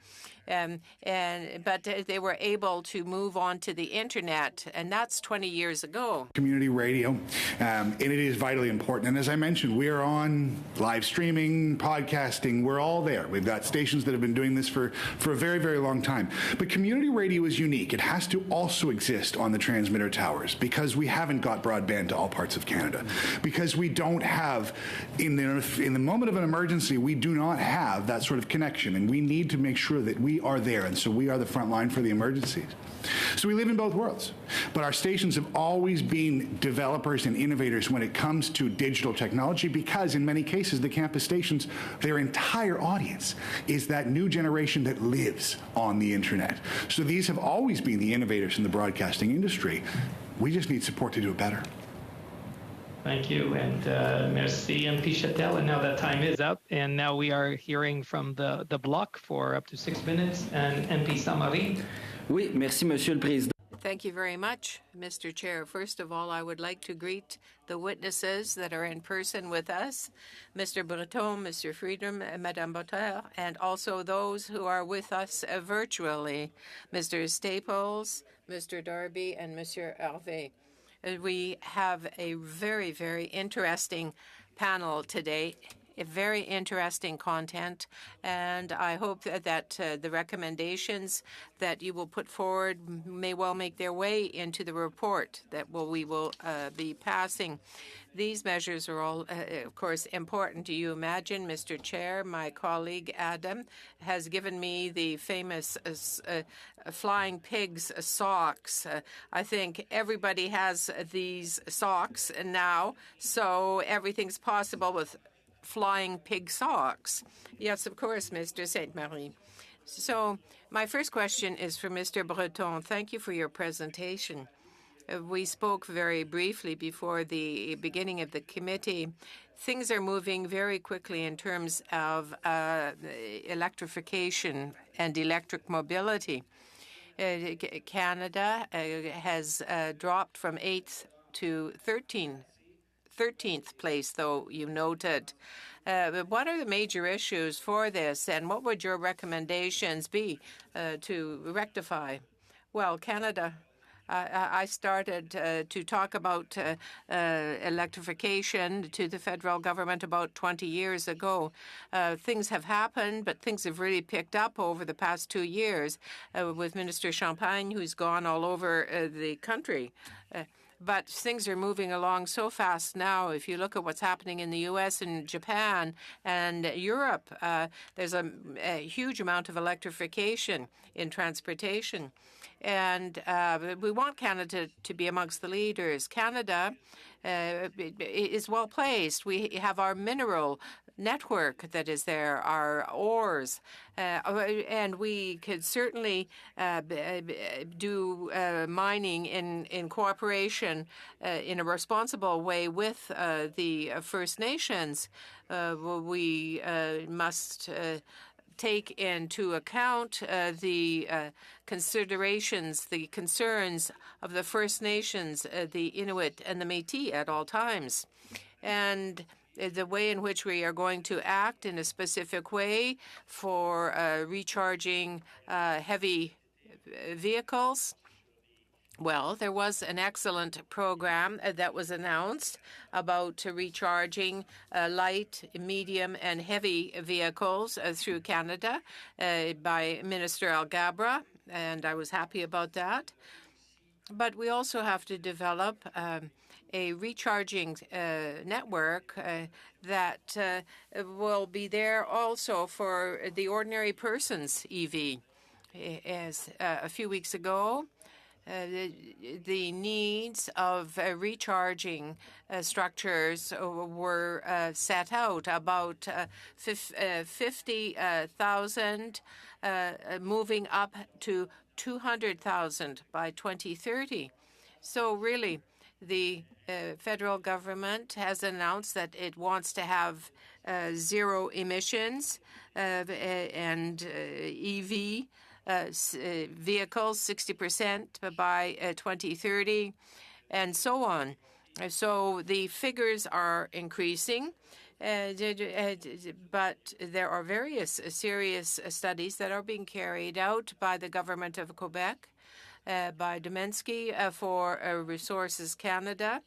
S5: But they were able to move on to the internet, and that's 20 years ago.
S8: Community radio, and it is vitally important. And as I mentioned, we are on live streaming, podcasting. We're all there. We've got stations that have been doing this for a very, very long time. But community radio is unique. It has to also exist on the transmitter towers because we haven't got broadband to all parts of Canada. Because we don't have, in the moment of an emergency, we do not have that sort of connection. And we need to make sure that we are there, and so we are the front line for the emergencies. So we live in both worlds, but our stations have always been developers and innovators when it comes to digital technology because in many cases the campus stations, their entire audience is that new generation that lives on the internet. So these have always been the innovators in the broadcasting industry. We just need support to do it better.
S1: Thank you, and merci, MP Chatel. And now that time is up, and now we are hearing from the bloc for up to 6 minutes, and MP Samari.
S11: Oui, merci, Monsieur le Président.
S5: Thank you very much, Mr. Chair. First of all, I would like to greet the witnesses that are in person with us, Mr. Breton, Mr. Friedman, and Madame Botter, and also those who are with us virtually, Mr. Staples, Mr. Darby, and Mr. Hervé. We have a very, very interesting panel today, a very interesting content, and I hope that the recommendations that you will put forward may well make their way into the report that we will be passing. These measures are all, of course, important. Do you imagine, Mr. Chair, my colleague Adam has given me the famous flying pigs socks. I think everybody has these socks now, so everything's possible with flying pig socks. Yes, of course, Mr. Sainte-Marie. So my first question is for Mr. Breton. Thank you for your presentation. We spoke very briefly before the beginning of the committee. Things are moving very quickly in terms of electrification and electric mobility. Canada has dropped from 8th to 13th place, though you noted. What are the major issues for this, and what would your recommendations be to rectify? Well, Canada, I started to talk about electrification to the federal government about 20 years ago. Things have happened, but things have really picked up over the past 2 years with Minister Champagne, who's gone all over the country. But things are moving along so fast now. If you look at what's happening in the U.S. and Japan and Europe, there's a huge amount of electrification in transportation. And we want Canada to be amongst the leaders. Canada is well placed. We have our mineral network that is there, our ores, and we could certainly do mining in cooperation in a responsible way with the First Nations. We must take into account the considerations, the concerns of the First Nations, the Inuit and the Métis at all times. And the way in which we are going to act in a specific way for recharging heavy vehicles. Well, there was an excellent program that was announced about recharging light, medium, and heavy vehicles through Canada by Minister Alghabra, and I was happy about that. But we also have to develop a recharging network that will be there also for the ordinary person's EV. As a few weeks ago, the needs of recharging structures were set out, about 50,000 moving up to 200,000 by 2030. So really, the federal government has announced that it wants to have zero emissions and EV vehicles 60% by 2030, and so on. So the figures are increasing, but there are various serious studies that are being carried out by the government of Quebec, by Domensky for Resources Canada,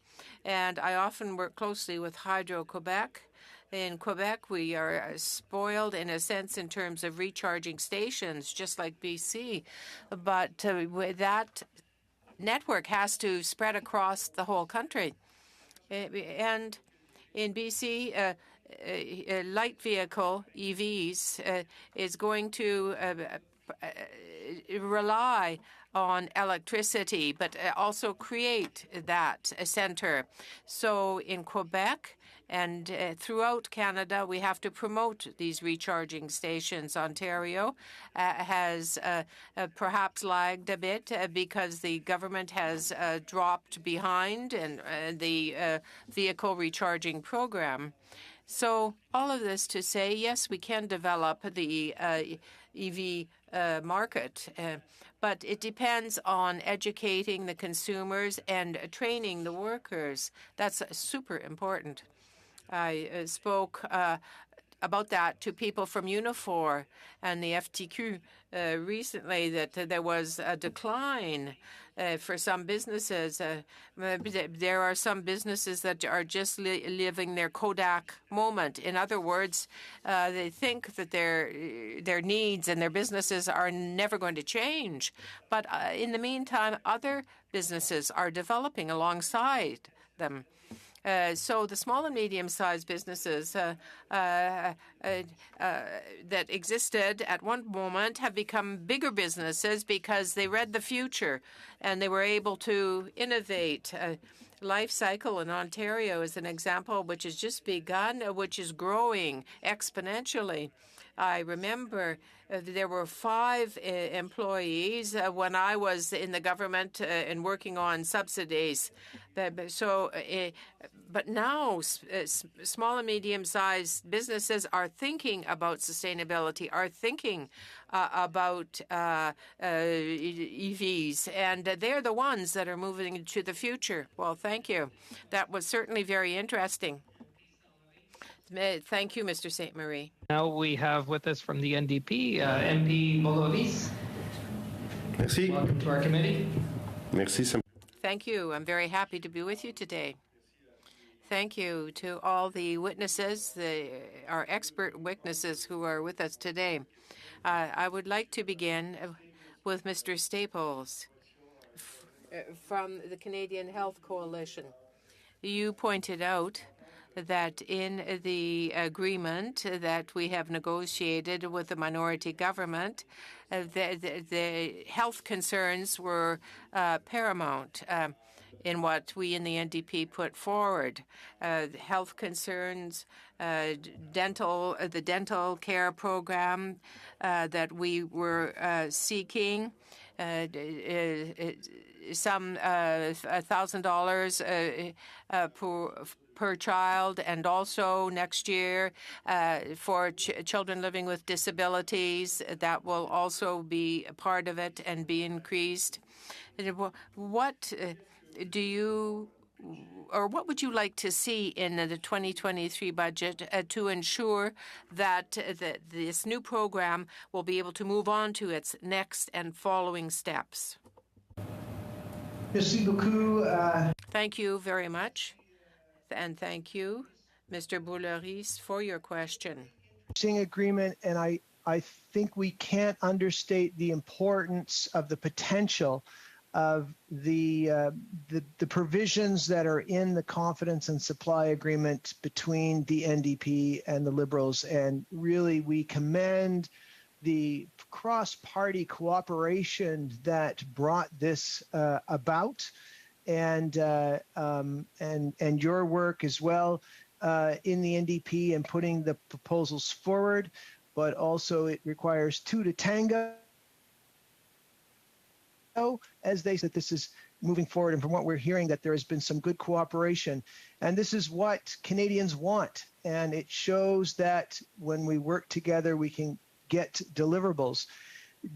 S5: and I often work closely with Hydro-Quebec. In Quebec, we are spoiled in a sense in terms of recharging stations, just like BC. But that network has to spread across the whole country. And in BC, light vehicle EVs is going to rely on electricity, but also create that center. So in Quebec and throughout Canada, we have to promote these recharging stations. Ontario has perhaps lagged a bit because the government has dropped behind in the vehicle recharging program. So all of this to say, yes, we can develop the EV market, but it depends on educating the consumers and training the workers. That's super important. I spoke about that to people from Unifor and the FTQ recently, that there was a decline for some businesses. There are some businesses that are just living their Kodak moment. In other words, they think that their needs and their businesses are never going to change. But in the meantime, other businesses are developing alongside them. So the small and medium-sized businesses that existed at one moment have become bigger businesses because they read the future and they were able to innovate. Life Cycle in Ontario is an example which has just begun, which is growing exponentially. I remember there were 5 employees when I was in the government and working on subsidies. But now small and medium-sized businesses are thinking about sustainability, are thinking about EVs, and they're the ones that are moving into the future. Well, thank you. That was certainly very interesting. Thank you, Mr. St. Marie.
S1: Now we have with us from the NDP, MP Bolovis.
S12: Merci.
S1: Welcome to our committee.
S12: Merci.
S5: Thank you. I'm very happy to be with you today. Thank you to all the witnesses, our expert witnesses who are with us today. I would like to begin with Mr. Staples from the Canadian Health Coalition. You pointed out that in the agreement that we have negotiated with the minority government, the health concerns were paramount in what we in the NDP put forward. Health concerns, the dental care program that we were seeking, some $1,000 per child, and also next year for children living with disabilities, that will also be a part of it and be increased. What do you, or what would you like to see in the 2023 budget to ensure that this new program will be able to move on to its next and following steps?
S2: Merci beaucoup.
S5: Thank you very much. And thank you, Mr. Bouleris, for your question.
S2: Agreement, and I think we can't understate the importance of the potential of the provisions that are in the confidence and supply agreement between the NDP and the Liberals. And really, we commend the cross-party cooperation that brought this about, and your work as well in the NDP and putting the proposals forward. But also, it requires two to tango, as they said. This is moving forward, and from what we're hearing, that there has been some good cooperation, and this is what Canadians want. And it shows that when we work together, we can get deliverables.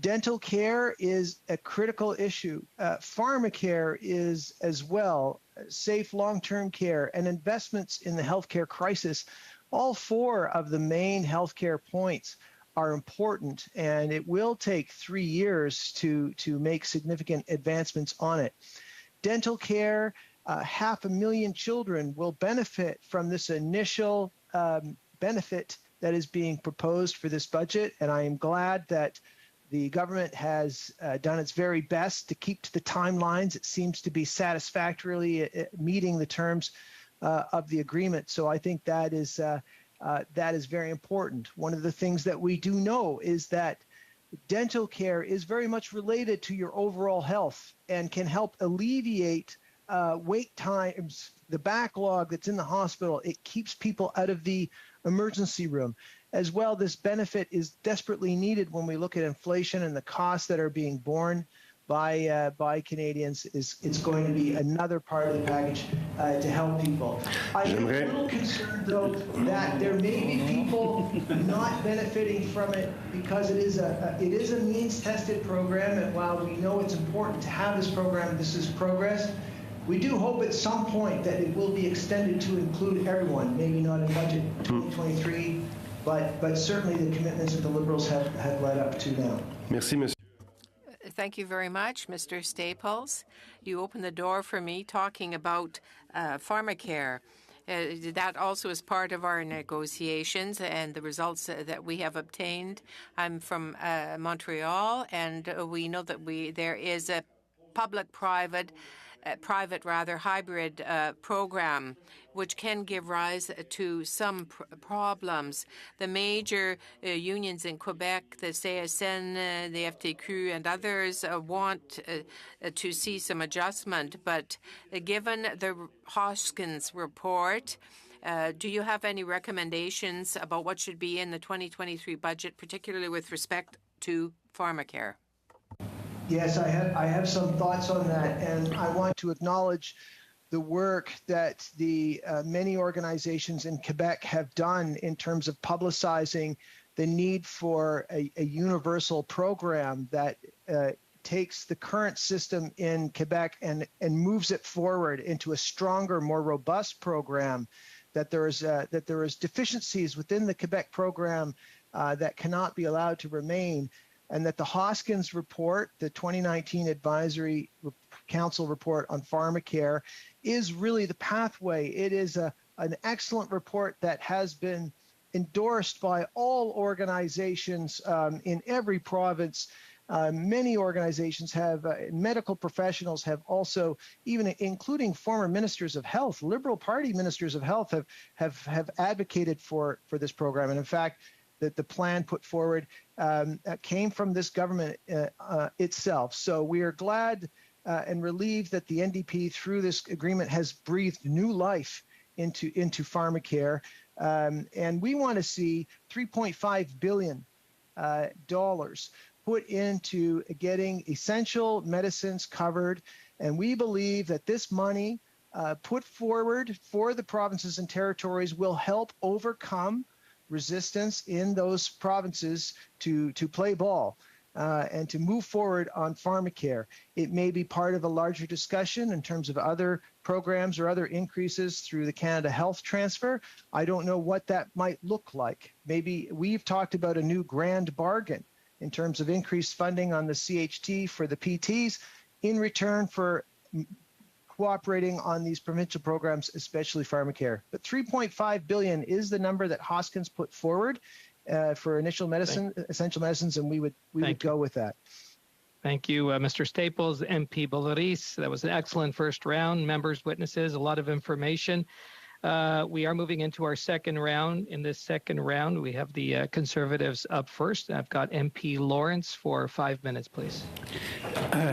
S2: Dental care is a critical issue. Pharmacare is as well. Safe long-term care and investments in the healthcare crisis. All four of the main healthcare points are important, and it will take 3 years to make significant advancements on it. Dental care, 500,000 children will benefit from this initial benefit that is being proposed for this budget, and I am glad that the government has done its very best to keep to the timelines. It seems to be satisfactorily meeting the terms of the agreement. So I think that is very important. One of the things that we do know is that dental care is very much related to your overall health and can help alleviate wait times, the backlog that's in the hospital. It keeps people out of the emergency room. As well, this benefit is desperately needed when we look at inflation and the costs that are being borne by Canadians. It's going to be another part of the package to help people. I'm a little concerned, though, that there may be people not benefiting from it because it is a means-tested program, and while we know it's important to have this program, this is progress. We do hope at some point that it will be extended to include everyone, maybe not in budget 2023, but certainly the commitments that the Liberals have led up to now.
S12: Merci, monsieur.
S5: Thank you very much, Mr. Staples. You opened the door for me talking about pharmacare. That also is part of our negotiations and the results that we have obtained. I'm from Montreal, and we know that there is a public-private hybrid program, which can give rise to some problems. The major unions in Quebec, the CSN, the FTQ, and others want to see some adjustment. But given the Hoskins report, do you have any recommendations about what should be in the 2023 budget, particularly with respect to pharmacare?
S2: Yes, I have some thoughts on that, and I want to acknowledge the work that the many organizations in Quebec have done in terms of publicizing the need for a universal program that takes the current system in Quebec and moves it forward into a stronger, more robust program. That there is deficiencies within the Quebec program that cannot be allowed to remain. And that the Hoskins report, the 2019 Advisory Council report on pharmacare, is really the pathway. It is an excellent report that has been endorsed by all organizations in every province Many organizations have, medical professionals have also, even including former ministers of health, Liberal Party ministers of health have advocated for this program. And in fact, that the plan put forward came from this government itself. So we are glad and relieved that the NDP, through this agreement, has breathed new life into pharmacare. And we want to see $3.5 billion put into getting essential medicines covered. And we believe that this money put forward for the provinces and territories will help overcome resistance in those provinces to play ball and to move forward on pharmacare. It may be part of a larger discussion in terms of other programs or other increases through the Canada Health Transfer. I don't know what that might look like. Maybe we've talked about a new grand bargain in terms of increased funding on the CHT for the PTs in return for cooperating on these provincial programs, especially pharmacare. But $3.5 billion is the number that Hoskins put forward for essential medicines, and we would go with that.
S1: Thank you, Mr. Staples, MP Bolaris. That was an excellent first round. Members, witnesses, a lot of information. We are moving into our second round. In this second round, we have the Conservatives up first. I've got MP Lawrence for 5 minutes, please.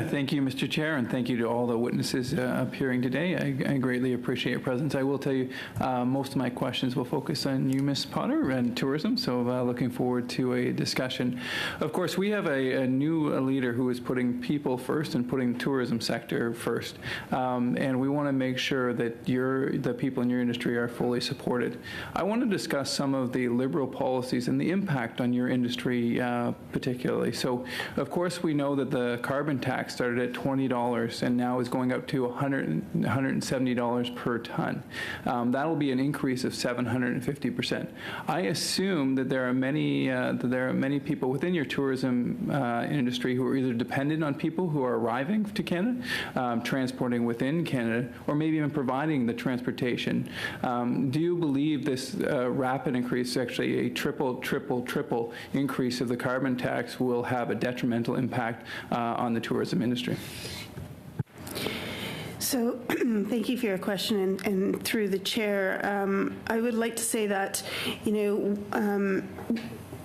S13: Thank you, Mr. Chair, and thank you to all the witnesses appearing today. I greatly appreciate your presence. I will tell you, most of my questions will focus on you, Ms. Potter, and tourism, so looking forward to a discussion. Of course, we have a new leader who is putting people first and putting the tourism sector first, and we want to make sure that the people in your industry are fully supported. I want to discuss some of the Liberal policies and the impact on your industry particularly. So, of course, we know that the carbon tax started at $20 and now is going up to $170 per ton. That will be an increase of 750%. I assume that there are many people within your tourism industry who are either dependent on people who are arriving to Canada, transporting within Canada, or maybe even providing the transportation. Do you believe this rapid increase, actually a triple increase of the carbon tax, will have a detrimental impact on the tourism industry?
S7: So thank you for your question, and through the chair, I would like to say that,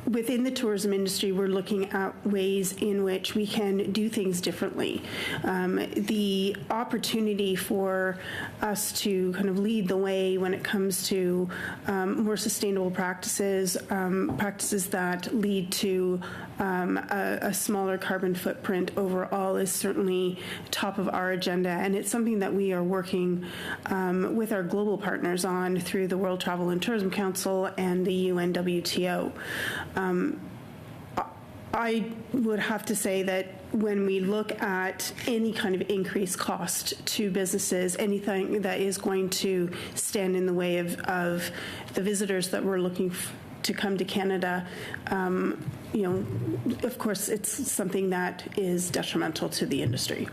S7: within the tourism industry, we're looking at ways in which we can do things differently. The opportunity for us to kind of lead the way when it comes to more sustainable practices, practices that lead to a smaller carbon footprint overall, is certainly top of our agenda. And it's something that we are working with our global partners on through the World Travel and Tourism Council and the UN WTO. I would have to say that when we look at any kind of increased cost to businesses, anything that is going to stand in the way of the visitors that we're looking to come to Canada, of course, it's something that is detrimental to the industry.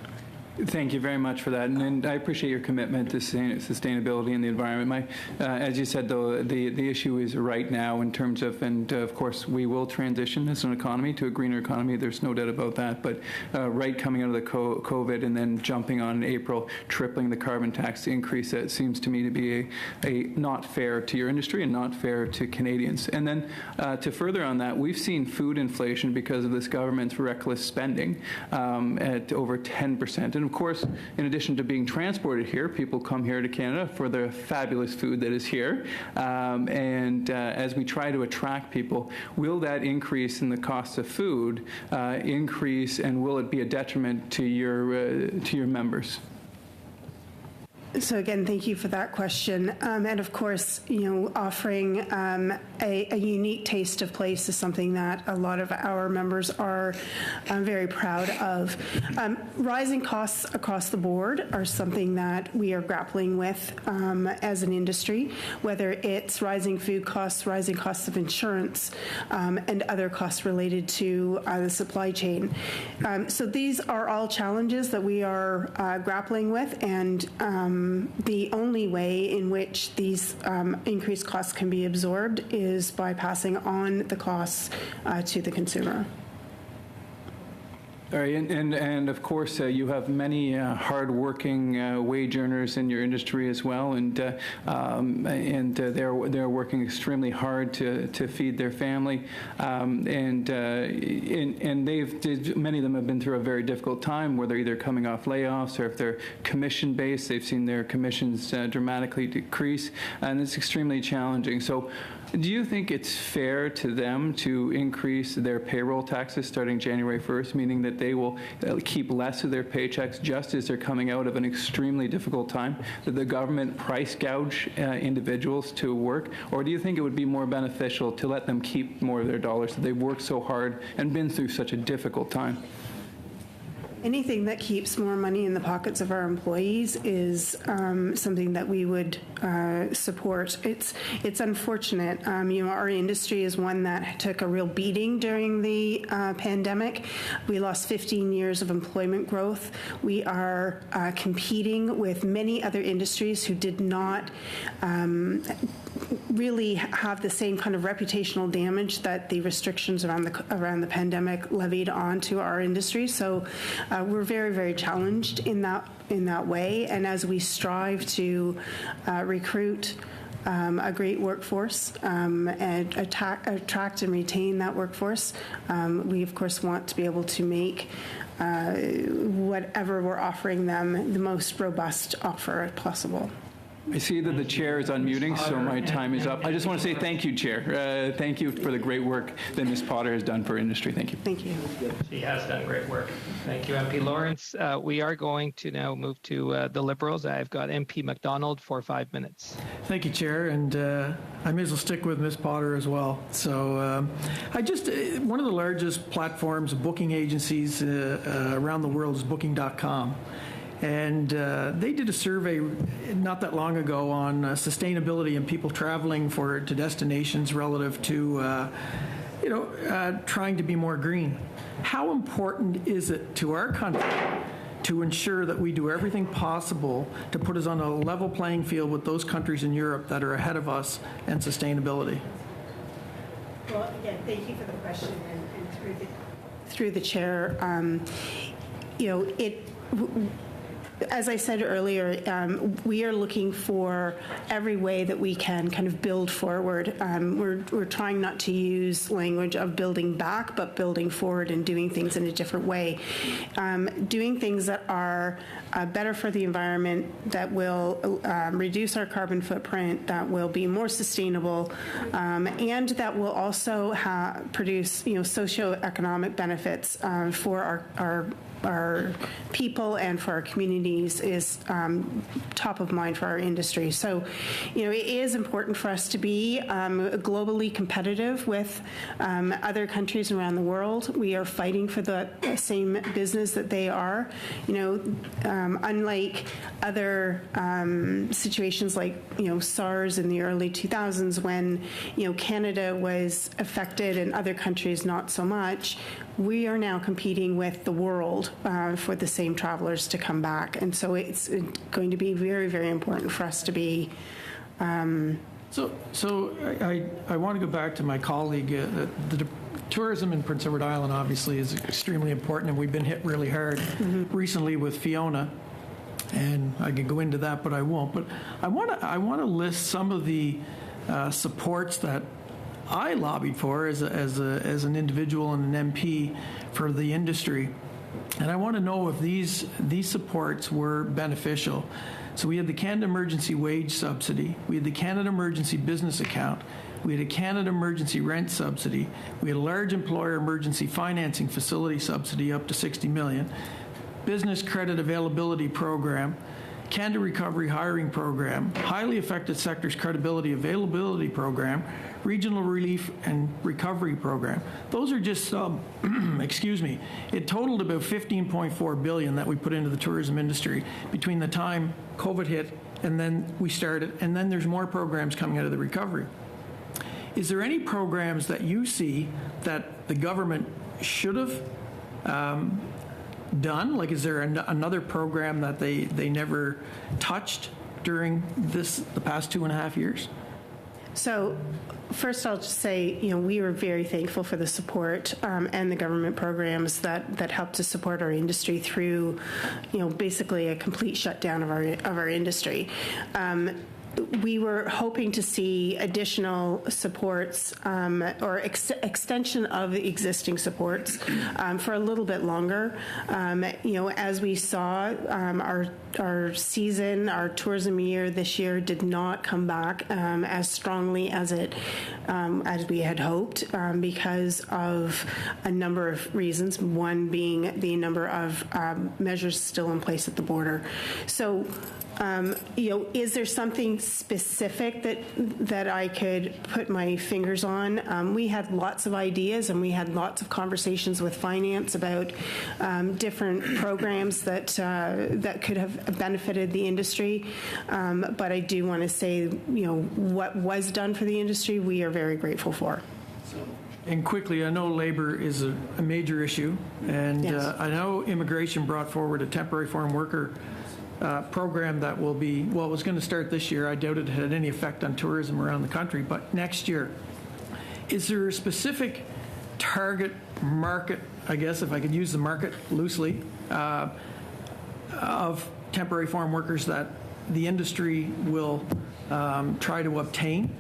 S13: Thank you very much for that, and I appreciate your commitment to sustainability and the environment. As you said, though, the issue is right now in terms of, and of course, we will transition as an economy to a greener economy. There's no doubt about that. But right coming out of the COVID and then jumping on in April, tripling the carbon tax increase, that seems to me to be a not fair to your industry and not fair to Canadians. And then to further on that, we've seen food inflation because of this government's reckless spending at over 10%. And of course, in addition to being transported here, people come here to Canada for the fabulous food that is here. And as we try to attract people, will that increase in the cost of food increase, and will it be a detriment to your members?
S7: So again, thank you for that question. And of course, offering a unique taste of place is something that a lot of our members are very proud of. Rising costs across the board are something that we are grappling with as an industry, whether it's rising food costs, rising costs of insurance, and other costs related to the supply chain. So these are all challenges that we are grappling with, and the only way in which these increased costs can be absorbed is by passing on the costs to the consumer.
S13: All right, and of course, you have many hard-working wage earners in your industry as well, and they're working extremely hard to feed their family, and many of them have been through a very difficult time, where they're either coming off layoffs or if they're commission-based, they've seen their commissions dramatically decrease, and it's extremely challenging. So, do you think it's fair to them to increase their payroll taxes starting January 1st, meaning that they will keep less of their paychecks just as they're coming out of an extremely difficult time, that the government price gouge individuals to work? Or do you think it would be more beneficial to let them keep more of their dollars, that they've worked so hard and been through such a difficult time?
S7: Anything that keeps more money in the pockets of our employees is something that we would support. It's unfortunate. Our industry is one that took a real beating during the pandemic. We lost 15 years of employment growth. We are competing with many other industries who did not really have the same kind of reputational damage that the restrictions around the pandemic levied onto our industry. So we're very, very challenged in that way. And as we strive to recruit a great workforce and attract and retain that workforce, we of course want to be able to make whatever we're offering them the most robust offer possible.
S13: I see that the chair is unmuting, so my time is up. I just want to say thank you, Chair. Thank you for the great work that Ms. Potter has done for industry. Thank you.
S7: Thank you.
S1: She has done great work. Thank you, MP Lawrence. We are going to now move to the Liberals. I've got MP MacDonald for 5 minutes.
S14: Thank you, Chair, and I may as well stick with Ms. Potter as well. So one of the largest platforms of booking agencies around the world is Booking.com. And they did a survey not that long ago on sustainability and people traveling to destinations relative to, trying to be more green. How important is it to our country to ensure that we do everything possible to put us on a level playing field with those countries in Europe that are ahead of us in sustainability?
S7: Well, again, thank you for the question, and through the chair, as I said earlier, we are looking for every way that we can kind of build forward. We're trying not to use language of building back, but building forward and doing things in a different way. Doing things that are better for the environment, that will reduce our carbon footprint, that will be more sustainable, and that will also produce, socioeconomic benefits for our people and for our communities is top of mind for our industry. So, it is important for us to be globally competitive with other countries around the world. We are fighting for the same business that they are. Unlike other situations like, SARS in the early 2000s when, Canada was affected and other countries not so much, we are now competing with the world for the same travelers to come back. And so it's going to be very, very important for us to be.
S14: So I want to go back to my colleague. The tourism in Prince Edward Island obviously is extremely important, and we've been hit really hard recently with Fiona. And I could go into that, but I won't. But I want to list some of the supports that I lobbied for as an individual and an MP for the industry, and I want to know if these supports were beneficial. So we had the Canada Emergency Wage Subsidy, we had the Canada Emergency Business Account, we had a Canada Emergency Rent Subsidy, we had a large employer emergency financing facility subsidy up to $60 million, Business Credit Availability Program, Canada Recovery Hiring Program, Highly Affected Sectors Credibility Availability Program, Regional Relief and Recovery Program. Those are just some, excuse me. It totaled about $15.4 billion that we put into the tourism industry between the time COVID hit and then we started, and then there's more programs coming out of the recovery. Is there any programs that you see that the government should have done? Like, is there another program that they never touched during the past 2.5 years?
S7: So first, I'll just say, we are very thankful for the support and the government programs that help to support our industry through, basically a complete shutdown of our industry. We were hoping to see additional supports or extension of the existing supports for a little bit longer. As we saw, our season, our tourism year this year did not come back as strongly as we had hoped because of a number of reasons. One being the number of measures still in place at the border. So. Is there something specific that I could put my fingers on? We had lots of ideas and we had lots of conversations with finance about different programs that could have benefited the industry. But I do want to say, what was done for the industry, we are very grateful for.
S14: And quickly, I know labor is a major issue, and
S7: Yes.
S14: I know immigration brought forward a temporary foreign worker program that will be, well, it was going to start this year. I doubt it had any effect on tourism around the country, but next year. Is there a specific target market, I guess, if I could use the market loosely, of temporary foreign workers that the industry will try to obtain?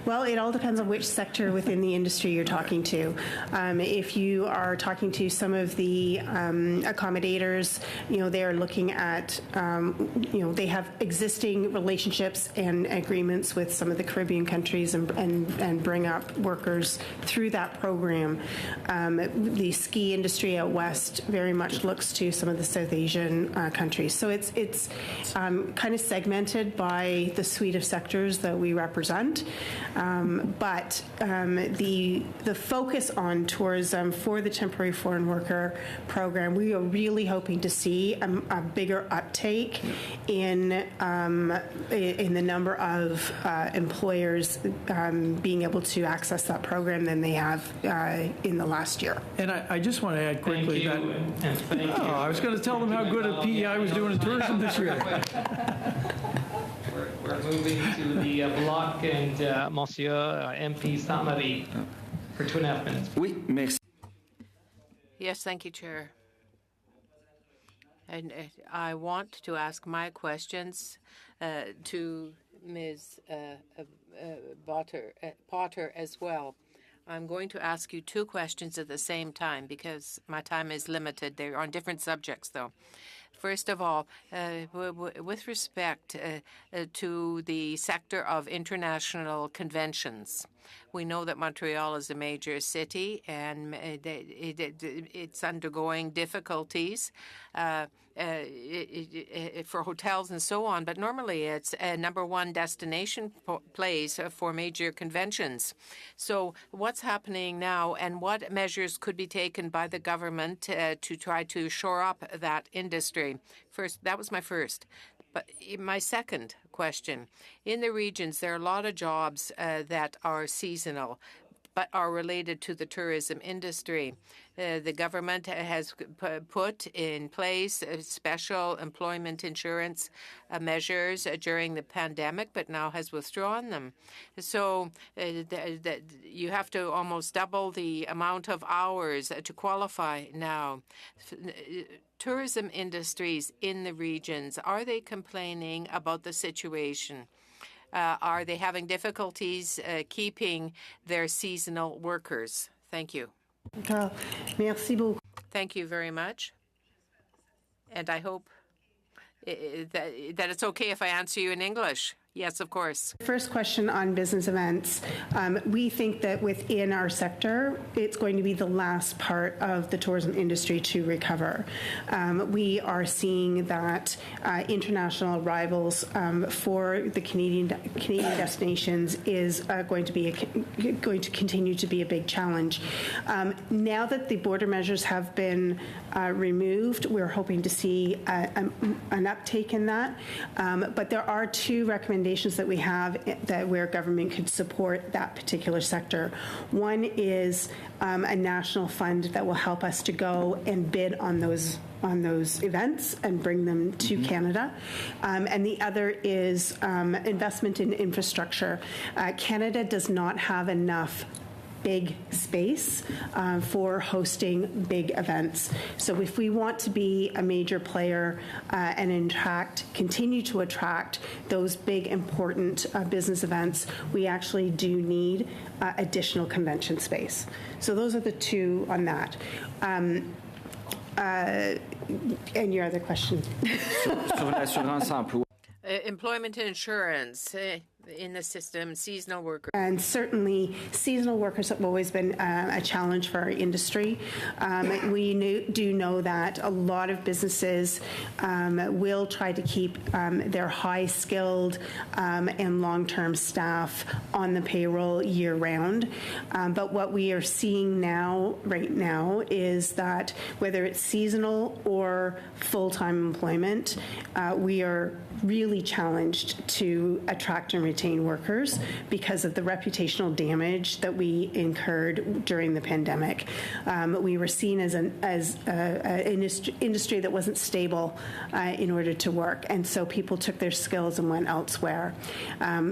S7: Well, it all depends on which sector within the industry you're talking to. If you are talking to some of the accommodators, they are looking at, they have existing relationships and agreements with some of the Caribbean countries and bring up workers through that program. The ski industry out west very much looks to some of the South Asian countries. So it's kind of segmented by the suite of sectors that we represent. But the focus on tourism for the temporary foreign worker program, we are really hoping to see a bigger uptake in the number of employers being able to access that program than they have in the last year.
S14: And I just want to add quickly I was going to tell them how good a PEI was doing in tourism this year.
S1: We're moving to the block, and Monsieur MP Saint-Marie for 2.5 minutes.
S11: Oui, merci.
S5: Yes, thank you, Chair. And I want to ask my questions to Ms. Potter as well. I'm going to ask you 2 questions at the same time because my time is limited. They're on different subjects, though. First of all, with respect to the sector of international conventions, we know that Montreal is a major city and it's undergoing difficulties for hotels and so on, but normally it's a #1 destination place for major conventions. So what's happening now and what measures could be taken by the government to try to shore up that industry? First, that was my first. But my second question, in the regions, there are a lot of jobs that are seasonal, but are related to the tourism industry. The government has put in place special employment insurance measures during the pandemic, but now has withdrawn them. So you have to almost double the amount of hours to qualify now. Tourism industries in the regions, are they complaining about the situation? Are they having difficulties keeping their seasonal workers? Thank you.
S7: Merci beaucoup.
S5: Thank you very much. And I hope that it's okay if I answer you in English. Yes, of course.
S7: First question on business events. We think that within our sector, it's going to be the last part of the tourism industry to recover. We are seeing that international arrivals for the Canadian destinations is going to continue to be a big challenge. Now that the border measures have been removed, we're hoping to see an uptake in that. But there are 2 recommendations recommendations that we have that where government could support that particular sector. One is a national fund that will help us to go and bid on those events and bring them to Canada. And the other is investment in infrastructure. Canada does not have enough big space for hosting big events. So if we want to be a major player and continue to attract those big, important business events, we actually do need additional convention space. So those are the two on that. And your other question?
S5: Employment insurance in the system, seasonal workers.
S7: And certainly seasonal workers have always been a challenge for our industry. We do know that a lot of businesses will try to keep their high-skilled and long-term staff on the payroll year-round. But what we are seeing right now, is that whether it's seasonal or full-time employment, we are really challenged to attract and retain workers because of the reputational damage that we incurred during the pandemic. We were seen as an industry that wasn't stable in order to work, and so people took their skills and went elsewhere.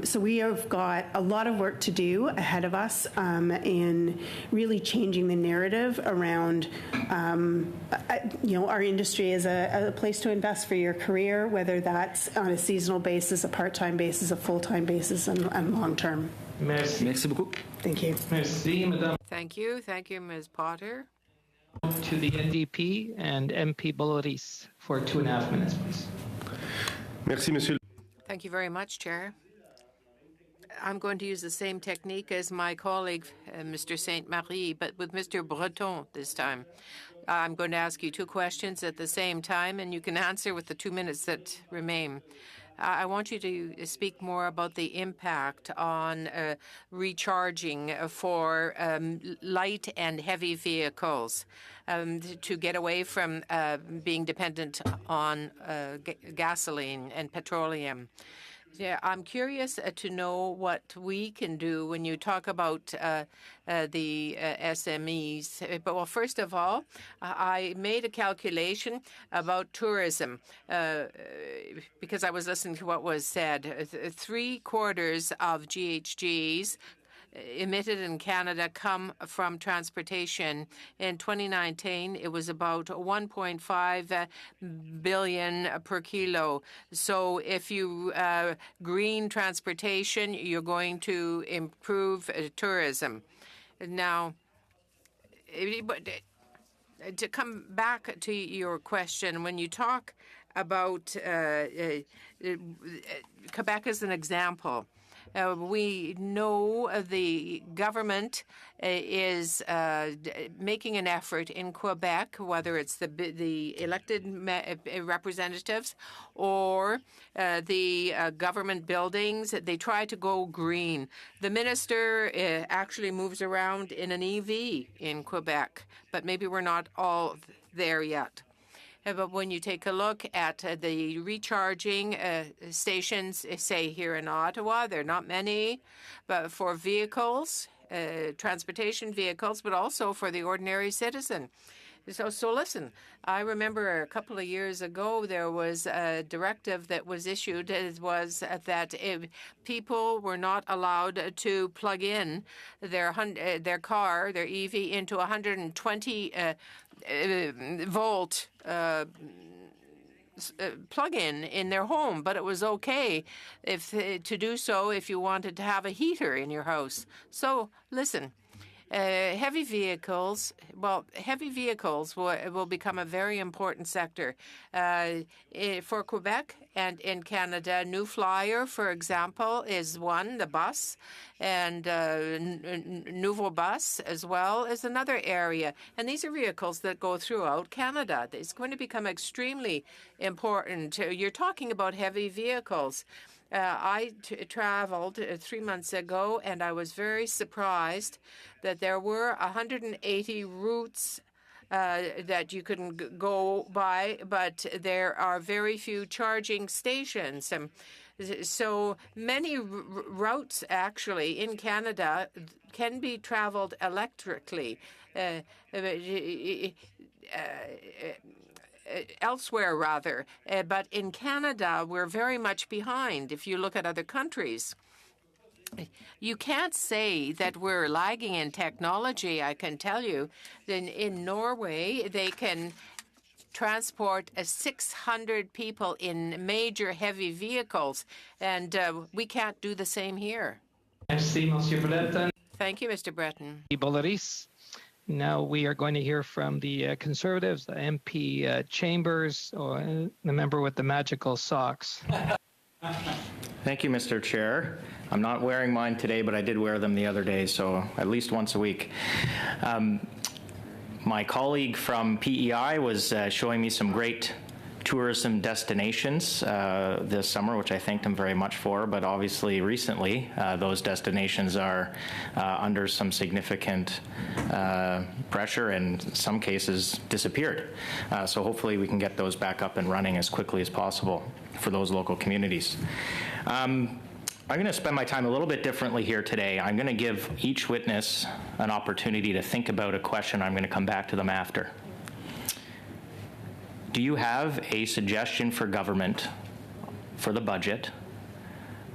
S7: So we have got a lot of work to do ahead of us in really changing the narrative around our industry as a place to invest for your career, whether that's on a seasonal basis, a part-time basis, a full-time basis, and long-term.
S1: Merci.
S11: Merci beaucoup.
S7: Thank you.
S1: Merci, Madame.
S5: Thank you, Ms. Potter.
S1: To the NDP and MP Boloris for 2.5 minutes, please.
S12: Merci, Monsieur.
S5: Thank you very much, Chair. I'm going to use the same technique as my colleague, Mr. Sainte-Marie, but with Mr. Breton this time. I'm going to ask you 2 questions at the same time, and you can answer with the 2 minutes that remain. I want you to speak more about the impact on recharging for light and heavy vehicles to get away from being dependent on gasoline and petroleum. Yeah, I'm curious to know what we can do when you talk about the SMEs. But, well, first of all, I made a calculation about tourism because I was listening to what was said. 3/4 of GHGs emitted in Canada come from transportation. In 2019, it was about 1.5 billion per kilo. So if you green transportation, you're going to improve tourism. Now, to come back to your question, when you talk about Quebec as an example, we know the government is making an effort in Quebec, whether it's the elected representatives or the government buildings. They try to go green. The minister actually moves around in an EV in Quebec, but maybe we're not all there yet. But when you take a look at the recharging stations, say here in Ottawa, there are not many, but for vehicles, transportation vehicles, but also for the ordinary citizen. So listen, I remember a couple of years ago there was a directive that was issued. It was that people were not allowed to plug in their car, their EV, into 120 volt plug-in in their home, but it was okay to do so if you wanted to have a heater in your house. So listen. Heavy vehicles will become a very important sector for Quebec and in Canada. New Flyer, for example, is one, the bus, and Nouveau Bus as well is another area. And these are vehicles that go throughout Canada. It's going to become extremely important. You're talking about heavy vehicles. I traveled 3 months ago, and I was very surprised that there were 180 routes that you can go by, but there are very few charging stations. So many routes actually in Canada can be traveled electrically. Elsewhere, rather. But in Canada, we're very much behind if you look at other countries. You can't say that we're lagging in technology, I can tell you. In Norway, they can transport 600 people in major heavy vehicles, and we can't do the same here.
S1: Merci, Monsieur Breton.
S5: Thank you, Mr. Breton.
S1: Boulerice. Now we are going to hear from the Conservatives, the MP Chambers, or the member with the magical socks.
S15: Thank you, Mr. Chair. I'm not wearing mine today, but I did wear them the other day, so at least once a week. My colleague from PEI was showing me some great tourism destinations this summer, which I thanked him very much for, but obviously recently those destinations are under some significant pressure and in some cases disappeared. So hopefully we can get those back up and running as quickly as possible for those local communities. I'm going to spend my time a little bit differently here today. I'm going to give each witness an opportunity to think about a question. I'm going to come back to them after. Do you have a suggestion for government for the budget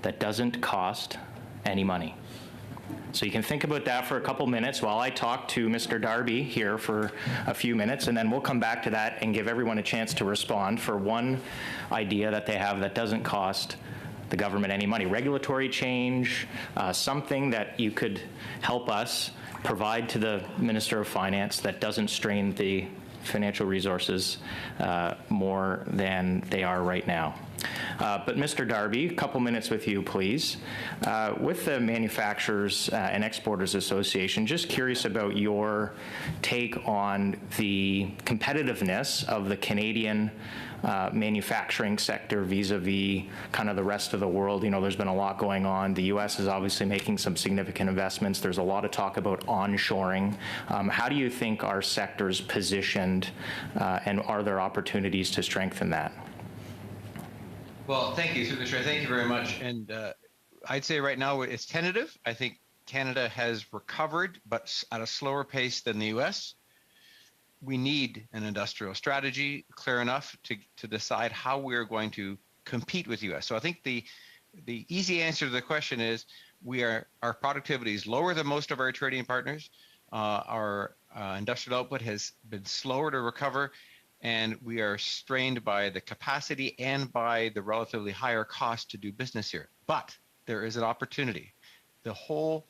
S15: that doesn't cost any money? So you can think about that for a couple minutes while I talk to Mr. Darby here for a few minutes, and then we'll come back to that and give everyone a chance to respond for one idea that they have that doesn't cost the government any money. Regulatory change, something that you could help us provide to the Minister of Finance that doesn't strain the financial resources more than they are right now. But Mr. Darby, a couple minutes with you, please. With the Manufacturers and Exporters Association, just curious about your take on the competitiveness of the Canadian manufacturing sector vis-a-vis kind of the rest of the world. You know, there's been a lot going on. The U.S. is obviously making some significant investments. There's a lot of talk about onshoring. How do you think our sector's positioned, and are there opportunities to strengthen that?
S3: Well, thank you, through the chair. Thank you very much. And I'd say right now it's tentative. I think Canada has recovered, but at a slower pace than the U.S. We need an industrial strategy clear enough to decide how we're going to compete with the U.S. So I think the easy answer to the question is our productivity is lower than most of our trading partners. Our industrial output has been slower to recover, and we are strained by the capacity and by the relatively higher cost to do business here. But there is an opportunity. The whole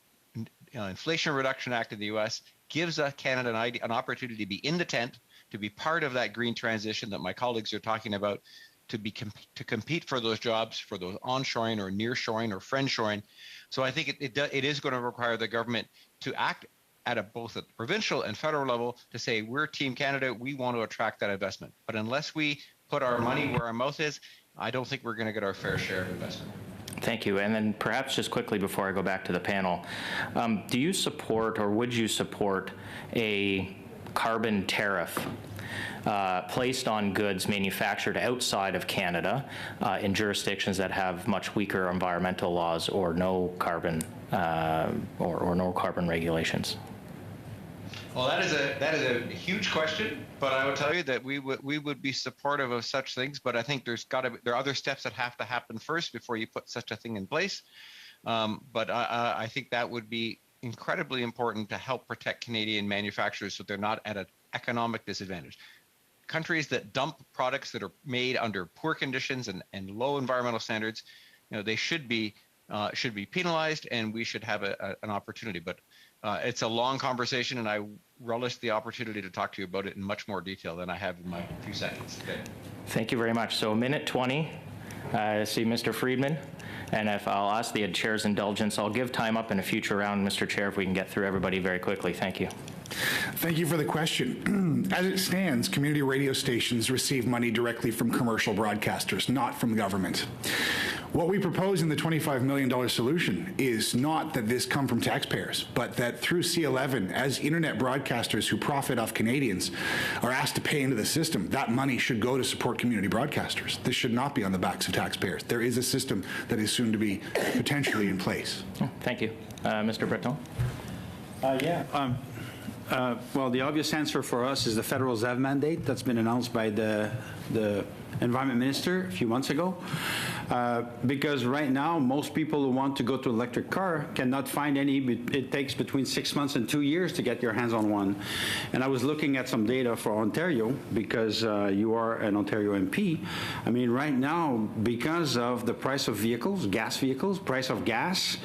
S3: Inflation Reduction Act in the U.S. gives Canada an opportunity to be in the tent, to be part of that green transition that my colleagues are talking about, to compete for those jobs, for those onshoring or nearshoring or friendshoring. So I think it is going to require the government to act at both at the provincial and federal level to say, we're Team Canada, we want to attract that investment. But unless we put our money where our mouth is, I don't think we're going to get our fair share of investment.
S15: Thank you. And then perhaps just quickly before I go back to the panel, do you support or would you support a carbon tariff placed on goods manufactured outside of Canada in jurisdictions that have much weaker environmental laws or no carbon or no carbon regulations?
S3: Well, that is a huge question, but I would tell you that we would be supportive of such things. But I think there are other steps that have to happen first before you put such a thing in place. But I think that would be incredibly important to help protect Canadian manufacturers so they're not at an economic disadvantage. Countries that dump products that are made under poor conditions and low environmental standards, they should be penalized, and we should have an opportunity. But it's a long conversation, and I relish the opportunity to talk to you about it in much more detail than I have in my few seconds today.
S15: Thank you very much. So a minute 20. I see Mr. Friedman. And if I'll ask the chair's indulgence, I'll give time up in a future round, Mr. Chair, if we can get through everybody very quickly. Thank you.
S8: Thank you for the question. As it stands, community radio stations receive money directly from commercial broadcasters, not from the government. What we propose in the $25 million solution is not that this come from taxpayers, but that through C11, as internet broadcasters who profit off Canadians are asked to pay into the system, that money should go to support community broadcasters. This should not be on the backs of taxpayers. There is a system that is soon to be potentially in place.
S15: Thank you. Mr. Breton?
S4: Well, the obvious answer for us is the federal ZEV mandate that's been announced by the Environment Minister a few months ago. Because right now, most people who want to go to an electric car cannot find any. It takes between 6 months and 2 years to get your hands on one. And I was looking at some data for Ontario, because you are an Ontario MP. I mean, right now, because of the price of vehicles, gas vehicles, price of gas,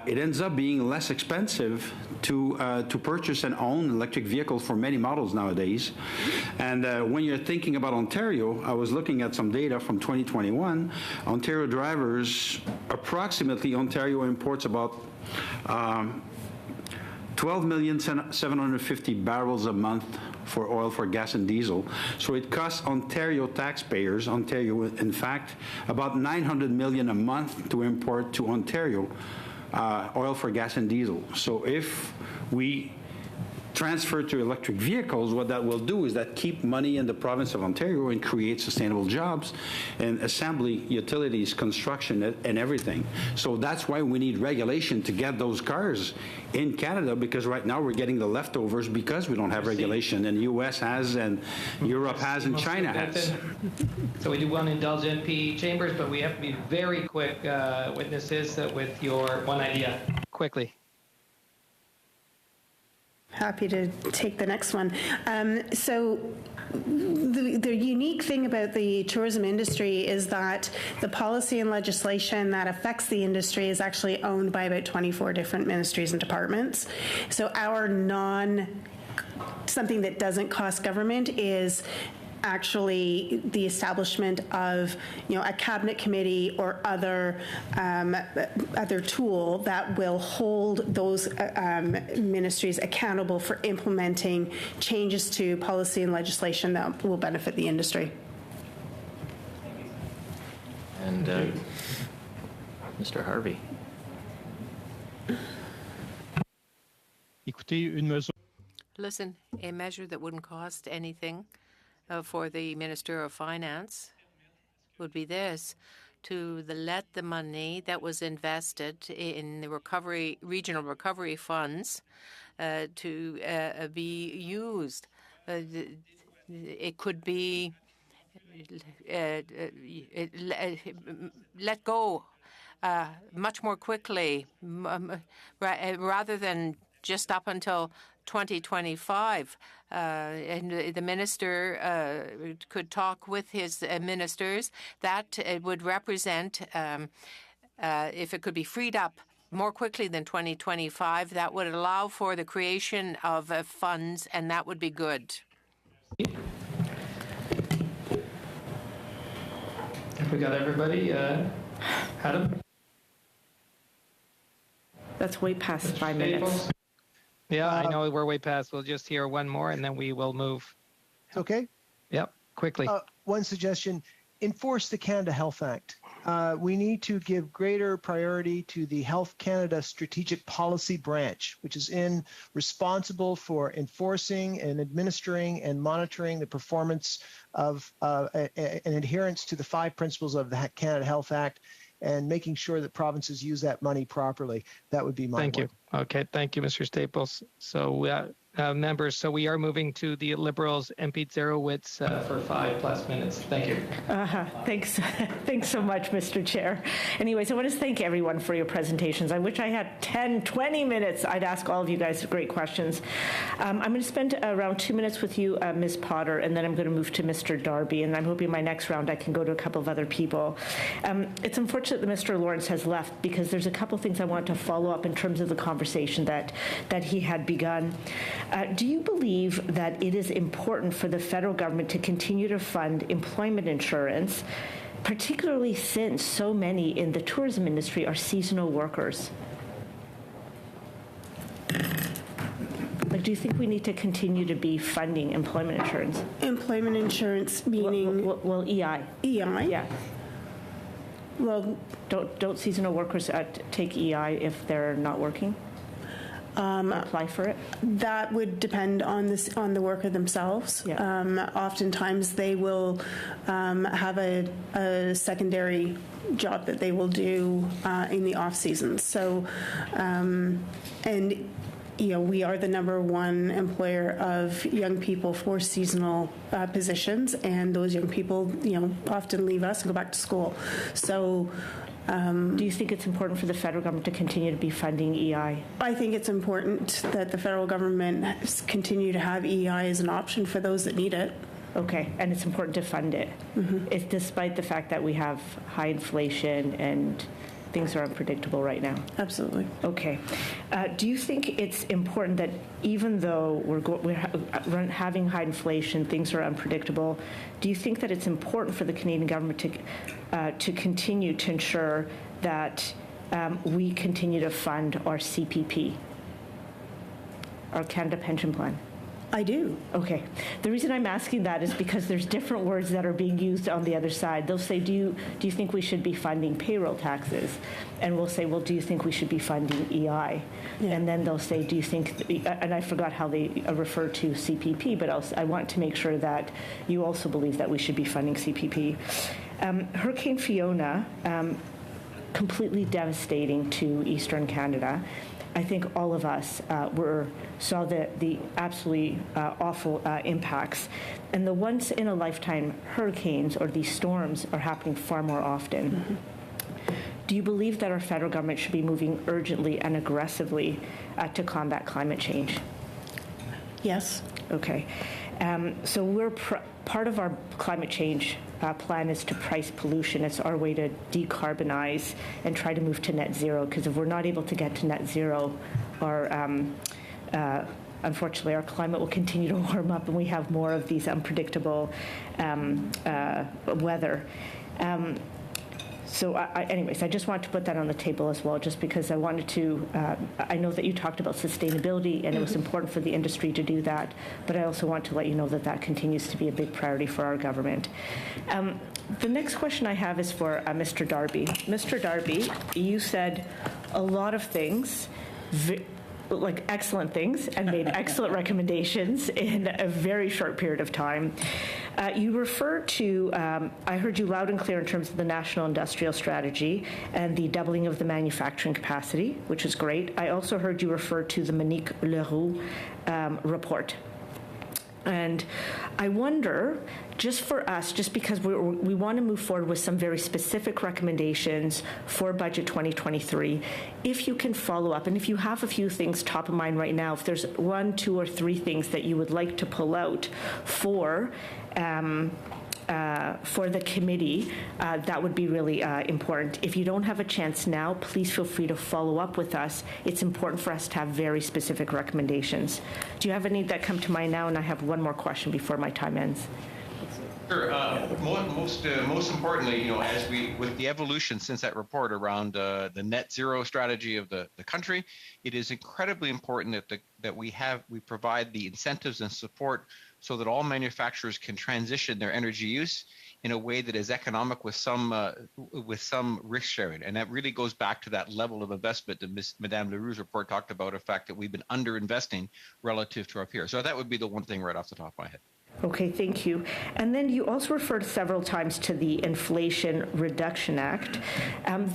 S4: it ends up being less expensive to purchase and own electric vehicles for many models nowadays. And when you're thinking about Ontario, I was looking at some data from 2021. Ontario drivers, approximately, Ontario imports about 12,750,000 barrels a month for oil, for gas and diesel. So it costs Ontario taxpayers, in fact, about $900 million a month to import to Ontario oil for gas and diesel. So if we transfer to electric vehicles, what that will do is that keep money in the province of Ontario and create sustainable jobs in assembly, utilities, construction, and everything. So that's why we need regulation to get those cars in Canada, because right now we're getting the leftovers because we don't have regulation, and the U.S. has, and Europe has, and China has.
S1: So we do want to indulge MP Chambers, but we have to be very quick, witnesses, with your one idea. Quickly.
S7: Happy to take the next one. So the unique thing about the tourism industry is that the policy and legislation that affects the industry is actually owned by about 24 different ministries and departments. So our something that doesn't cost government is actually the establishment of, a cabinet committee or other tool that will hold those ministries accountable for implementing changes to policy and legislation that will benefit the industry.
S15: And Mr. Harvey.
S5: Listen, a measure that wouldn't cost anything for the Minister of Finance would be this: to let the money that was invested in the regional recovery funds to be used. It could be let go much more quickly, rather than just up until 2025, and the minister could talk with his ministers. That would represent, if it could be freed up more quickly than 2025, that would allow for the creation of funds, and that would be good.
S1: Have we got everybody? Adam?
S16: That's way past 5 minutes.
S1: Yeah, I know we're way past. We'll just hear one more, and then we will move.
S2: Okay.
S1: Yep, quickly.
S2: One suggestion: enforce the Canada Health Act. We need to give greater priority to the Health Canada Strategic Policy Branch, which is responsible for enforcing and administering and monitoring the performance of an adherence to the 5 principles of the Canada Health Act, and making sure that provinces use that money properly. That would be my
S1: Thank you. Okay, thank you, Mr. Staples. So, members, so we are moving to the Liberals, MP Zerowitz, for 5+ minutes. Thank you.
S16: Thanks so much, Mr. Chair. Anyways, I want to thank everyone for your presentations. I wish I had 10, 20 minutes. I'd ask all of you guys great questions. I'm going to spend around 2 minutes with you, Ms. Potter, and then I'm going to move to Mr. Darby, and I'm hoping my next round I can go to a couple of other people. It's unfortunate that Mr. Lawrence has left, because there's a couple things I want to follow up in terms of the conversation that he had begun. Do you believe that it is important for the federal government to continue to fund employment insurance, particularly since so many in the tourism industry are seasonal workers? Do you think we need to continue to be funding employment insurance?
S7: Employment insurance meaning?
S16: Well, EI.
S7: EI?
S16: Yeah. Well, don't seasonal workers take EI if they're not working? Apply for it?
S7: That would depend on the worker themselves. Yeah. Oftentimes they will have a secondary job that they will do in the off season. So, and we are the #1 employer of young people for seasonal positions, and those young people, often leave us and go back to school. So.
S16: Do you think it's important for the federal government to continue to be funding EI?
S7: I think it's important that the federal government continue to have EI as an option for those that need it.
S16: Okay, and it's important to fund it. Mm-hmm. It's despite the fact that we have high inflation and things are unpredictable right now.
S7: Absolutely.
S16: Okay. Do you think it's important that even though we're having high inflation, things are unpredictable, do you think that it's important for the Canadian government to continue to ensure that we continue to fund our CPP, our Canada Pension Plan?
S7: I do.
S16: Okay. The reason I'm asking that is because there's different words that are being used on the other side. They'll say, do you think we should be funding payroll taxes? And we'll say, well, do you think we should be funding EI? Yeah. And then they'll say, do you think, and I forgot how they refer to CPP, but I want to make sure that you also believe that we should be funding CPP. Hurricane Fiona, completely devastating to Eastern Canada. I think all of us saw the absolutely awful impacts. And the once-in-a-lifetime hurricanes or these storms are happening far more often. Mm-hmm. Do you believe that our federal government should be moving urgently and aggressively to combat climate change?
S7: Yes.
S16: Okay. So we're part of our climate change plan is to price pollution. It's our way to decarbonize and try to move to net zero, because if we're not able to get to net zero, unfortunately our climate will continue to warm up and we have more of these unpredictable weather. So anyways, I just wanted to put that on the table as well, just because I wanted to, I know that you talked about sustainability and it was important for the industry to do that, but I also want to let you know that that continues to be a big priority for our government. The next question I have is for Mr. Darby. Mr. Darby, you said a lot of things, like excellent things, and made excellent recommendations in a very short period of time. You refer to, I heard you loud and clear in terms of the National Industrial Strategy and the doubling of the manufacturing capacity, which is great. I also heard you refer to the Monique Leroux report. And I wonder, just for us, just because we want to move forward with some very specific recommendations for Budget 2023, if you can follow up, and if you have a few things top of mind right now, if there's 1, 2, or 3 things that you would like to pull out for the committee, that would be really important. If you don't have a chance now, please feel free to follow up with us. It's important for us to have very specific recommendations. Do you have any that come to mind now? And I have one more question before my time ends.
S3: Sure. Most importantly, as with the evolution since that report around the net zero strategy of the country, it is incredibly important that we provide the incentives and support so that all manufacturers can transition their energy use in a way that is economic with some risk sharing. And that really goes back to that level of investment that Madame Leroux's report talked about, the fact that we've been underinvesting relative to our peers. So that would be the one thing right off the top of my head.
S16: Okay, thank you. And then you also referred several times to the Inflation Reduction Act.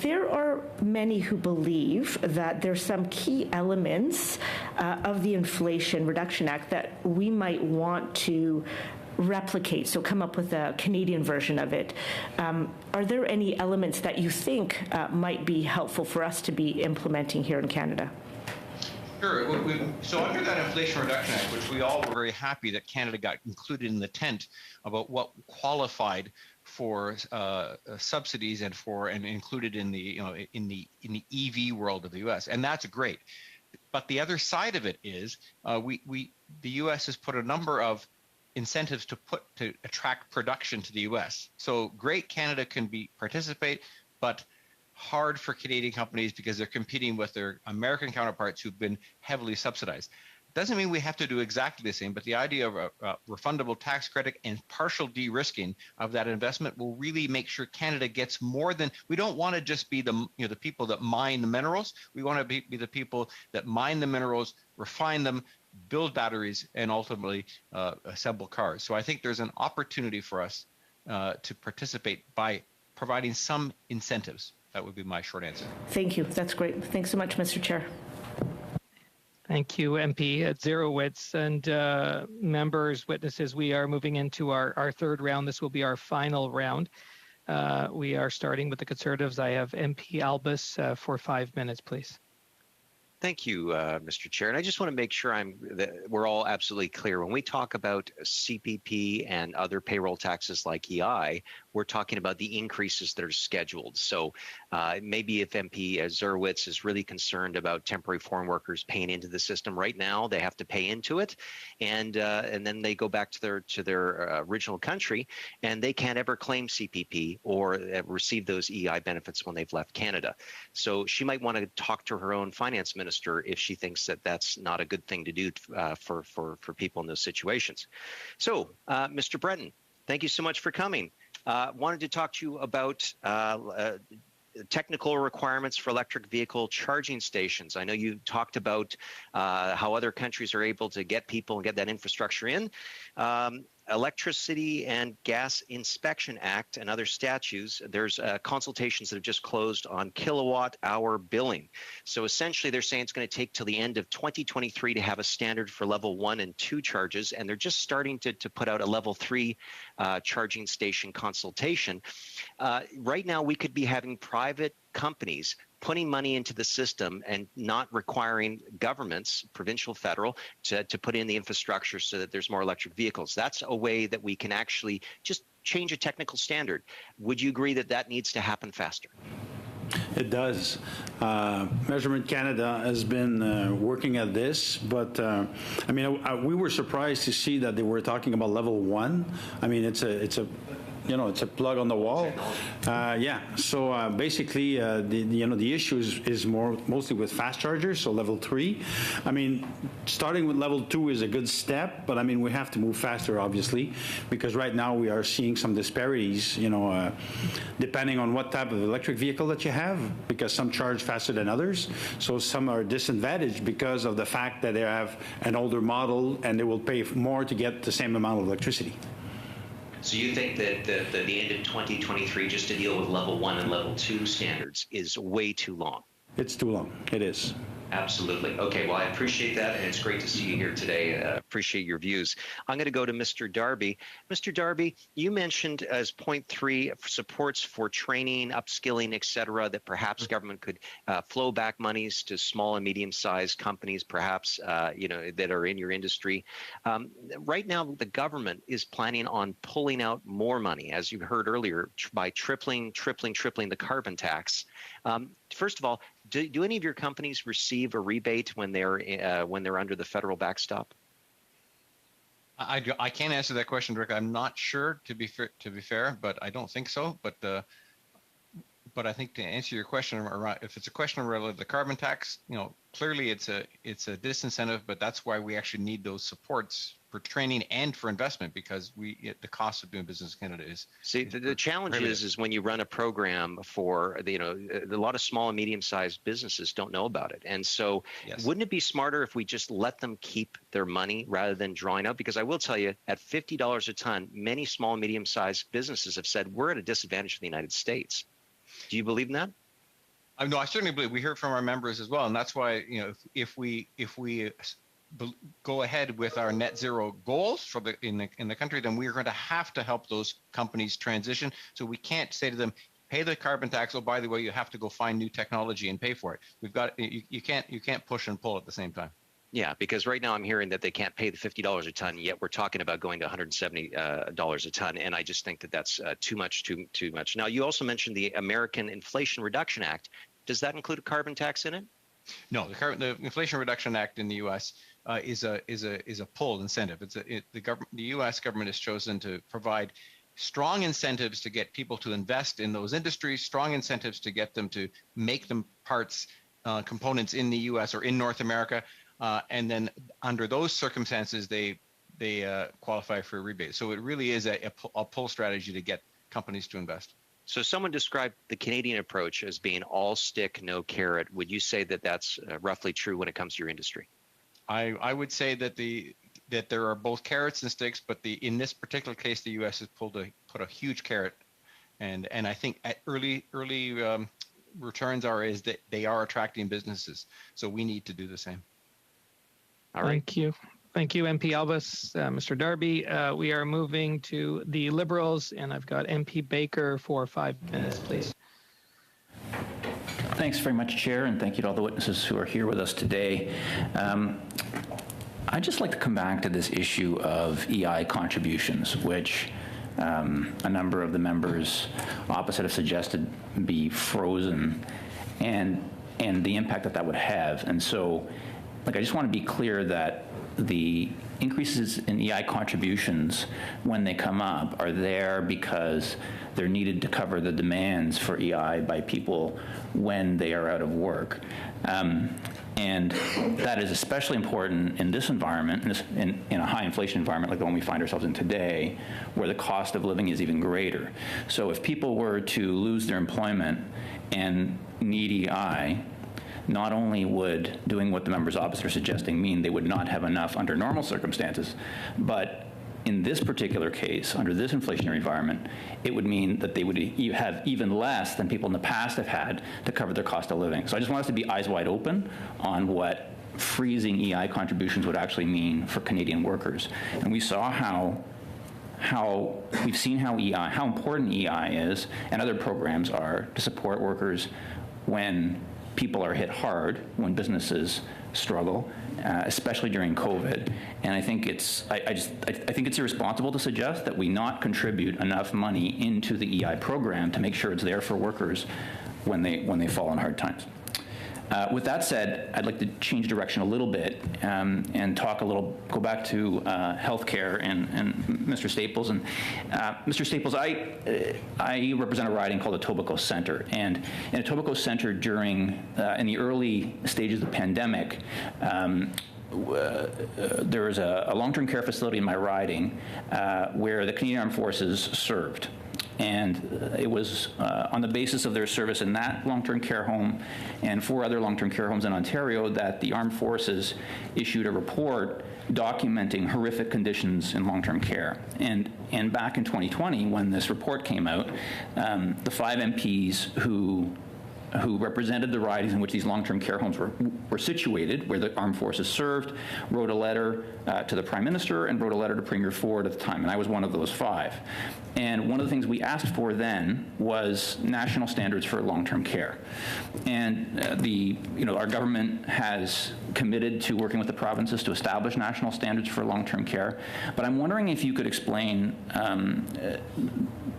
S16: There are many who believe that there's some key elements of the Inflation Reduction Act that we might want to replicate, so come up with a Canadian version of it. Are there any elements that you think might be helpful for us to be implementing here in Canada?
S3: Sure. So under that Inflation Reduction Act, which we all were very happy that Canada got included in the tent about what qualified for subsidies and included in the EV world of the U.S., and that's great. But the other side of it is the U.S. has put a number of incentives to attract production to the U.S. So great, Canada can participate, but hard for Canadian companies because they're competing with their American counterparts who've been heavily subsidized. Doesn't mean we have to do exactly the same, but the idea of a refundable tax credit and partial de-risking of that investment will really make sure Canada gets more than. We don't want to just be the people that mine the minerals. We want to be the people that mine the minerals, refine them, build batteries, and ultimately assemble cars. So I think there's an opportunity for us to participate by providing some incentives. That would be my short answer.
S16: Thank you. That's great. Thanks so much, Mr. Chair.
S1: Thank you, MP Zerowitz. And members, witnesses, we are moving into our third round. This will be our final round. We are starting with the Conservatives. I have MP Albus for 5 minutes, please.
S17: Thank you, Mr. Chair. And I just want to make sure we're all absolutely clear. When we talk about CPP and other payroll taxes like EI, we're talking about the increases that are scheduled. So maybe if MP Zerowitz is really concerned about temporary foreign workers paying into the system right now, they have to pay into it, and then they go back to their original country, and they can't ever claim CPP or receive those EI benefits when they've left Canada. So she might want to talk to her own finance minister if she thinks that that's not a good thing to do for people in those situations. So, Mr. Breton, thank you so much for coming. Wanted to talk to you about technical requirements for electric vehicle charging stations. I know you talked about how other countries are able to get people and get that infrastructure in. Electricity and Gas Inspection Act and other statutes, there's consultations that have just closed on kilowatt hour billing. So essentially they're saying it's going to take till the end of 2023 to have a standard for level 1 and 2 charges, and they're just starting to put out a level 3 charging station consultation. Right now we could be having private companies putting money into the system and not requiring governments, provincial, federal, to put in the infrastructure so that there's more electric vehicles. That's a way that we can actually just change a technical standard. Would you agree that that needs to happen faster?
S4: It does. Measurement Canada has been working at this, but I mean, we were surprised to see that they were talking about level 1. I mean, it's a plug on the wall. Yeah. So basically, the issue is mostly with fast chargers. So level 3. I mean, starting with level 2 is a good step, but I mean we have to move faster, obviously, because right now we are seeing some disparities. Depending on what type of electric vehicle that you have, because some charge faster than others. So some are disadvantaged because of the fact that they have an older model and they will pay more to get the same amount of electricity.
S17: So you think that the end of 2023 just to deal with level 1 and level 2 standards is way too long?
S4: It's too long. It is.
S17: Absolutely. Okay, well, I appreciate that, and it's great to see you here today. Appreciate your views. I'm going to go to Mr. Darby. Mr. Darby, you mentioned as point 3 supports for training, upskilling, et cetera, that perhaps government could flow back monies to small and medium-sized companies, perhaps, that are in your industry. Right now, the government is planning on pulling out more money, as you heard earlier, by tripling the carbon tax. First of all, do any of your companies receive a rebate when they're under the federal backstop?
S3: I can't answer that question directly. I'm not sure, to be fair, but I don't think so. But I think to answer your question, if it's a question related to the carbon tax, clearly it's a disincentive, but that's why we actually need those supports for training and for investment, because the cost of doing business in Canada is.
S17: See, the challenge is when you run a program for a lot of small and medium-sized businesses don't know about it, and so wouldn't it be smarter if we just let them keep their money rather than drawing out? Because I will tell you, at $50 a ton, many small and medium-sized businesses have said we're at a disadvantage for the United States. Do you believe in that?
S3: No, I certainly believe. We hear from our members as well, and that's why if we go ahead with our net zero goals for in the country, then we're going to have to help those companies transition. So we can't say to them, pay the carbon tax. Oh, by the way, you have to go find new technology and pay for it. You can't push and pull at the same time.
S17: Yeah, because right now I'm hearing that they can't pay the $50 a ton, yet we're talking about going to $170 a ton, and I just think that that's too much. Now, you also mentioned the American Inflation Reduction Act. Does that include a carbon tax in it?
S3: No, the Inflation Reduction Act in the U.S. Is a pull incentive. The U.S. government has chosen to provide strong incentives to get people to invest in those industries, strong incentives to get them to make them components in the U.S. or in North America. and then under those circumstances, they qualify for a rebate. So it really is a pull strategy to get companies to invest.
S17: So someone described the Canadian approach as being all stick, no carrot. Would you say that that's roughly true when it comes to your industry?
S3: I would say that that there are both carrots and sticks, but in this particular case, the U.S. has put a huge carrot, and I think at early returns is that they are attracting businesses. So we need to do the same.
S17: All right.
S1: Thank you, MP Elvis. Mr. Darby, we are moving to the Liberals, and I've got MP Baker for 5 minutes, please.
S18: Thanks very much, Chair, and thank you to all the witnesses who are here with us today. I'd just like to come back to this issue of EI contributions, which a number of the members opposite have suggested be frozen, and the impact that would have. And so, I just want to be clear that the increases in EI contributions, when they come up, are there because they're needed to cover the demands for EI by people when they are out of work. And that is especially important in this environment, in a high inflation environment like the one we find ourselves in today, where the cost of living is even greater. So if people were to lose their employment and need EI, not only would doing what the members opposite are suggesting mean they would not have enough under normal circumstances, but in this particular case, under this inflationary environment, it would mean that they would have even less than people in the past have had to cover their cost of living. So I just want us to be eyes wide open on what freezing EI contributions would actually mean for Canadian workers. And we saw how we've seen how important EI is and other programs are to support workers when people are hit hard, when businesses struggle, especially during COVID. And I think it's irresponsible to suggest that we not contribute enough money into the EI program to make sure it's there for workers when they fall in hard times. With that said, I'd like to change direction a little bit and go back to healthcare and Mr. Staples. And Mr. Staples, I represent a riding called Etobicoke Centre, and in Etobicoke Centre in the early stages of the pandemic, there was a long-term care facility in my riding where the Canadian Armed Forces served. And it was on the basis of their service in that long-term care home and 4 other long-term care homes in Ontario that the Armed Forces issued a report documenting horrific conditions in long-term care. And back in 2020, when this report came out, the 5 MPs who represented the ridings in which these long-term care homes were situated, where the Armed Forces served, wrote a letter to the Prime Minister and wrote a letter to Premier Ford at the time, and I was one of those 5. And one of the things we asked for then was national standards for long-term care. And our government has committed to working with the provinces to establish national standards for long-term care. But I'm wondering if you could explain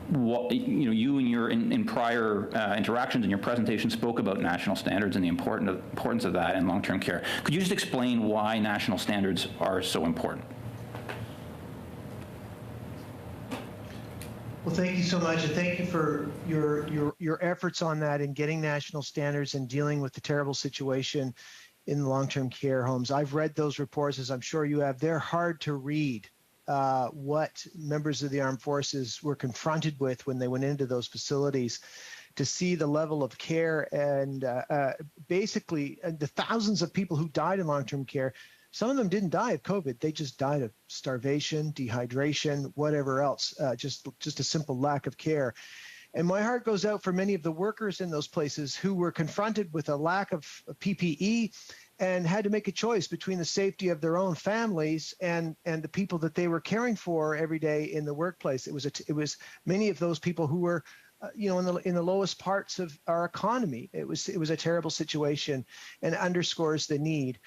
S18: what you in prior interactions in your presentation spoke about national standards and the importance of that in long-term care. Could you just explain why national standards are so important?
S2: Well, thank you so much, and thank you for your efforts on that in getting national standards and dealing with the terrible situation in long-term care homes. I've read those reports, as I'm sure you have. They're hard to read. What members of the armed forces were confronted with when they went into those facilities, to see the level of care and basically the thousands of people who died in long-term care. Some of them didn't die of COVID. They just died of starvation, dehydration, whatever else, just a simple lack of care. And my heart goes out for many of the workers in those places who were confronted with a lack of PPE and had to make a choice between the safety of their own families and the people that they were caring for every day in the workplace. It was many of those people who were in the lowest parts of our economy. It was a terrible situation and underscores the need.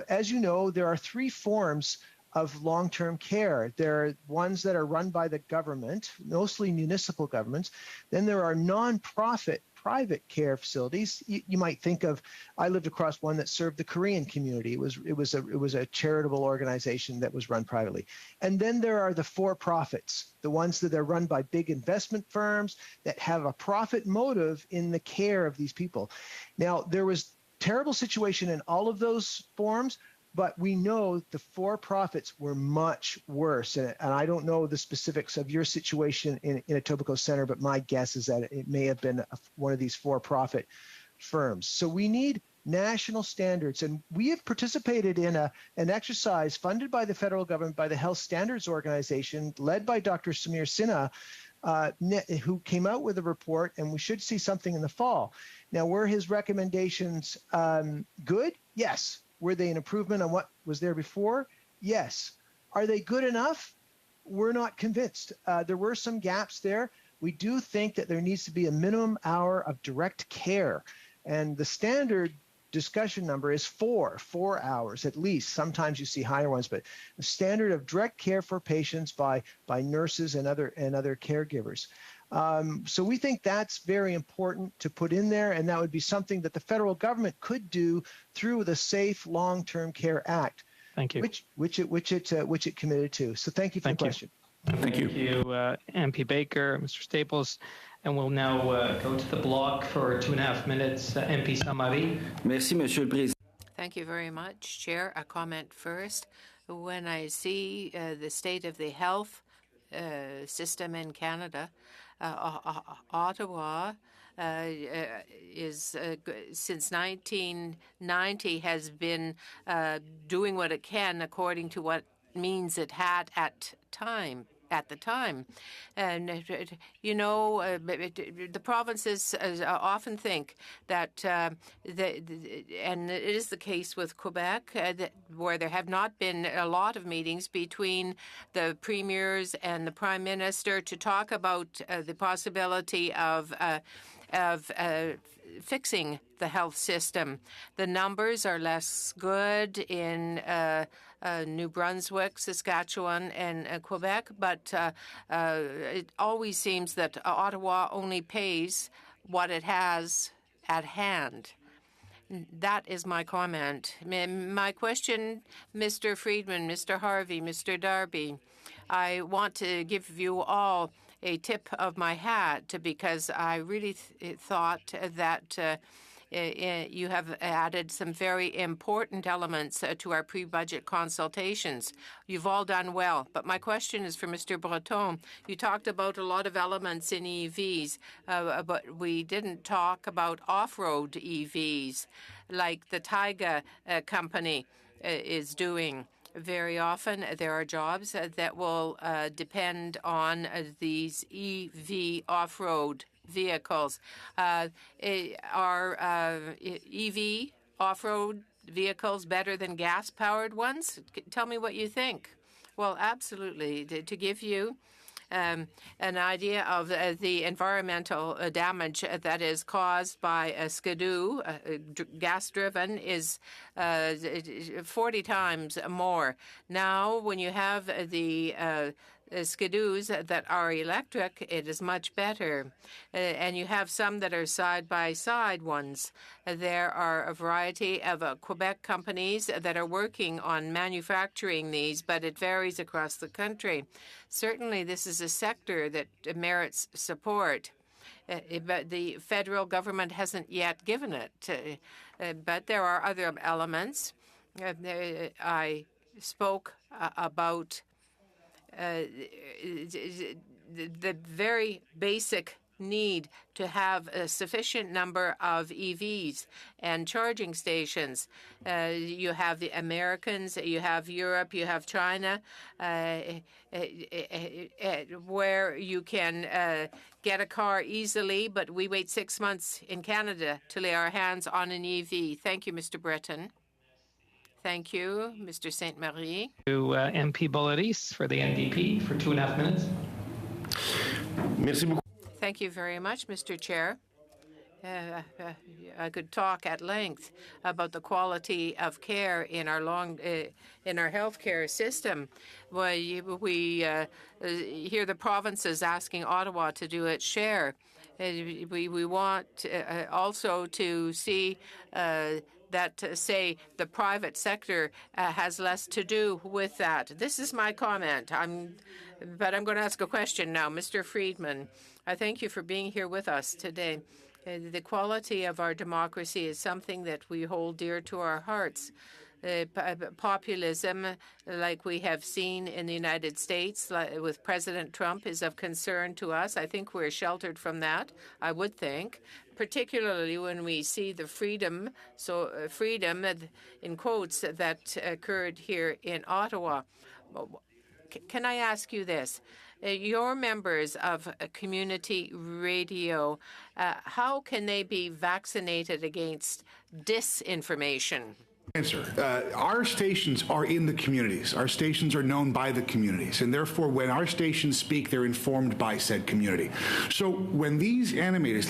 S2: As you know, there are 3 forms of long-term care. There are ones that are run by the government, mostly municipal governments. Then there are non-profit private care facilities. You might think of, I lived across one that served the Korean community. It was a charitable organization that was run privately. And then there are the for-profits, the ones that are run by big investment firms that have a profit motive in the care of these people. Now, there was terrible situation in all of those forms, But we know the for-profits were much worse. And I don't know the specifics of your situation in Etobicoke Centre, but my guess is that it may have been one of these for-profit firms. So we need national standards. And we have participated in an exercise funded by the federal government, by the Health Standards Organization, led by Dr. Samir Sinha, who came out with a report, and we should see something in the fall. Now, were his recommendations good? Yes. Were they an improvement on what was there before? Yes. Are they good enough? We're not convinced. There were some gaps there. We do think that there needs to be a minimum hour of direct care. And the standard discussion number is 4 hours at least. Sometimes you see higher ones, but the standard of direct care for patients by nurses and other caregivers. So we think that's very important to put in there, and that would be something that the federal government could do through the Safe Long-Term Care Act.
S1: Thank you.
S2: Which it committed to. So thank you for the question.
S1: Thank you, MP Baker, Mr. Staples. And we'll now go to the block for 2.5 minutes. MP Samari.
S11: Merci, Monsieur le Président.
S5: Thank you very much, Chair. A comment first. When I see the state of the health system in Canada, Ottawa is since 1990 has been doing what it can according to what means it had at the time. And, the provinces often think that, and it is the case with Quebec, where there have not been a lot of meetings between the premiers and the prime minister to talk about the possibility of fixing the health system. The numbers are less good in New Brunswick, Saskatchewan, and Quebec, but it always seems that Ottawa only pays what it has at hand. That is my comment. My question, Mr. Friedman, Mr. Harvey, Mr. Darby, I want to give you all a tip of my hat because I really thought that you have added some very important elements to our pre-budget consultations. You've all done well. But my question is for Mr. Breton. You talked about a lot of elements in EVs, but we didn't talk about off-road EVs like the Taiga company is doing. Very often, there are jobs that will depend on these EV off-road vehicles. Are EV off-road vehicles better than gas-powered ones? Tell me what you think. Well, absolutely. To give you an idea of the environmental damage that is caused by a skidoo, gas-driven, is 40 times more. Now, when you have the skidoos that are electric, it is much better. And you have some that are side-by-side ones. There are a variety of Quebec companies that are working on manufacturing these, but it varies across the country. Certainly, this is a sector that merits support. But the federal government hasn't yet given it. But there are other elements. I spoke about the very basic need to have a sufficient number of EVs and charging stations. You have the Americans, you have Europe, you have China, where you can get a car easily, but we wait 6 months in Canada to lay our hands on an EV. Thank you, Mr. Breton. Thank you, Mr. Sainte-Marie.
S1: To MP Bolaris for the NDP for 2.5 minutes.
S12: Merci beaucoup.
S5: Thank you very much, Mr. Chair. I could talk at length about the quality of care in our healthcare system. We hear the provinces asking Ottawa to do its share. We want also to see that, say, the private sector has less to do with that. This is my comment. But I'm going to ask a question now. Mr. Friedman, I thank you for being here with us today. The quality of our democracy is something that we hold dear to our hearts. Populism, like we have seen in the United States with President Trump, is of concern to us. I think we're sheltered from that, I would think, particularly when we see the freedom, freedom in quotes, that occurred here in Ottawa. Can I ask you this? Your members of community radio, how can they be vaccinated against disinformation?
S8: Answer. Our stations are in the communities. Our stations are known by the communities, and therefore when our stations speak, they're informed by said community. So when these animators,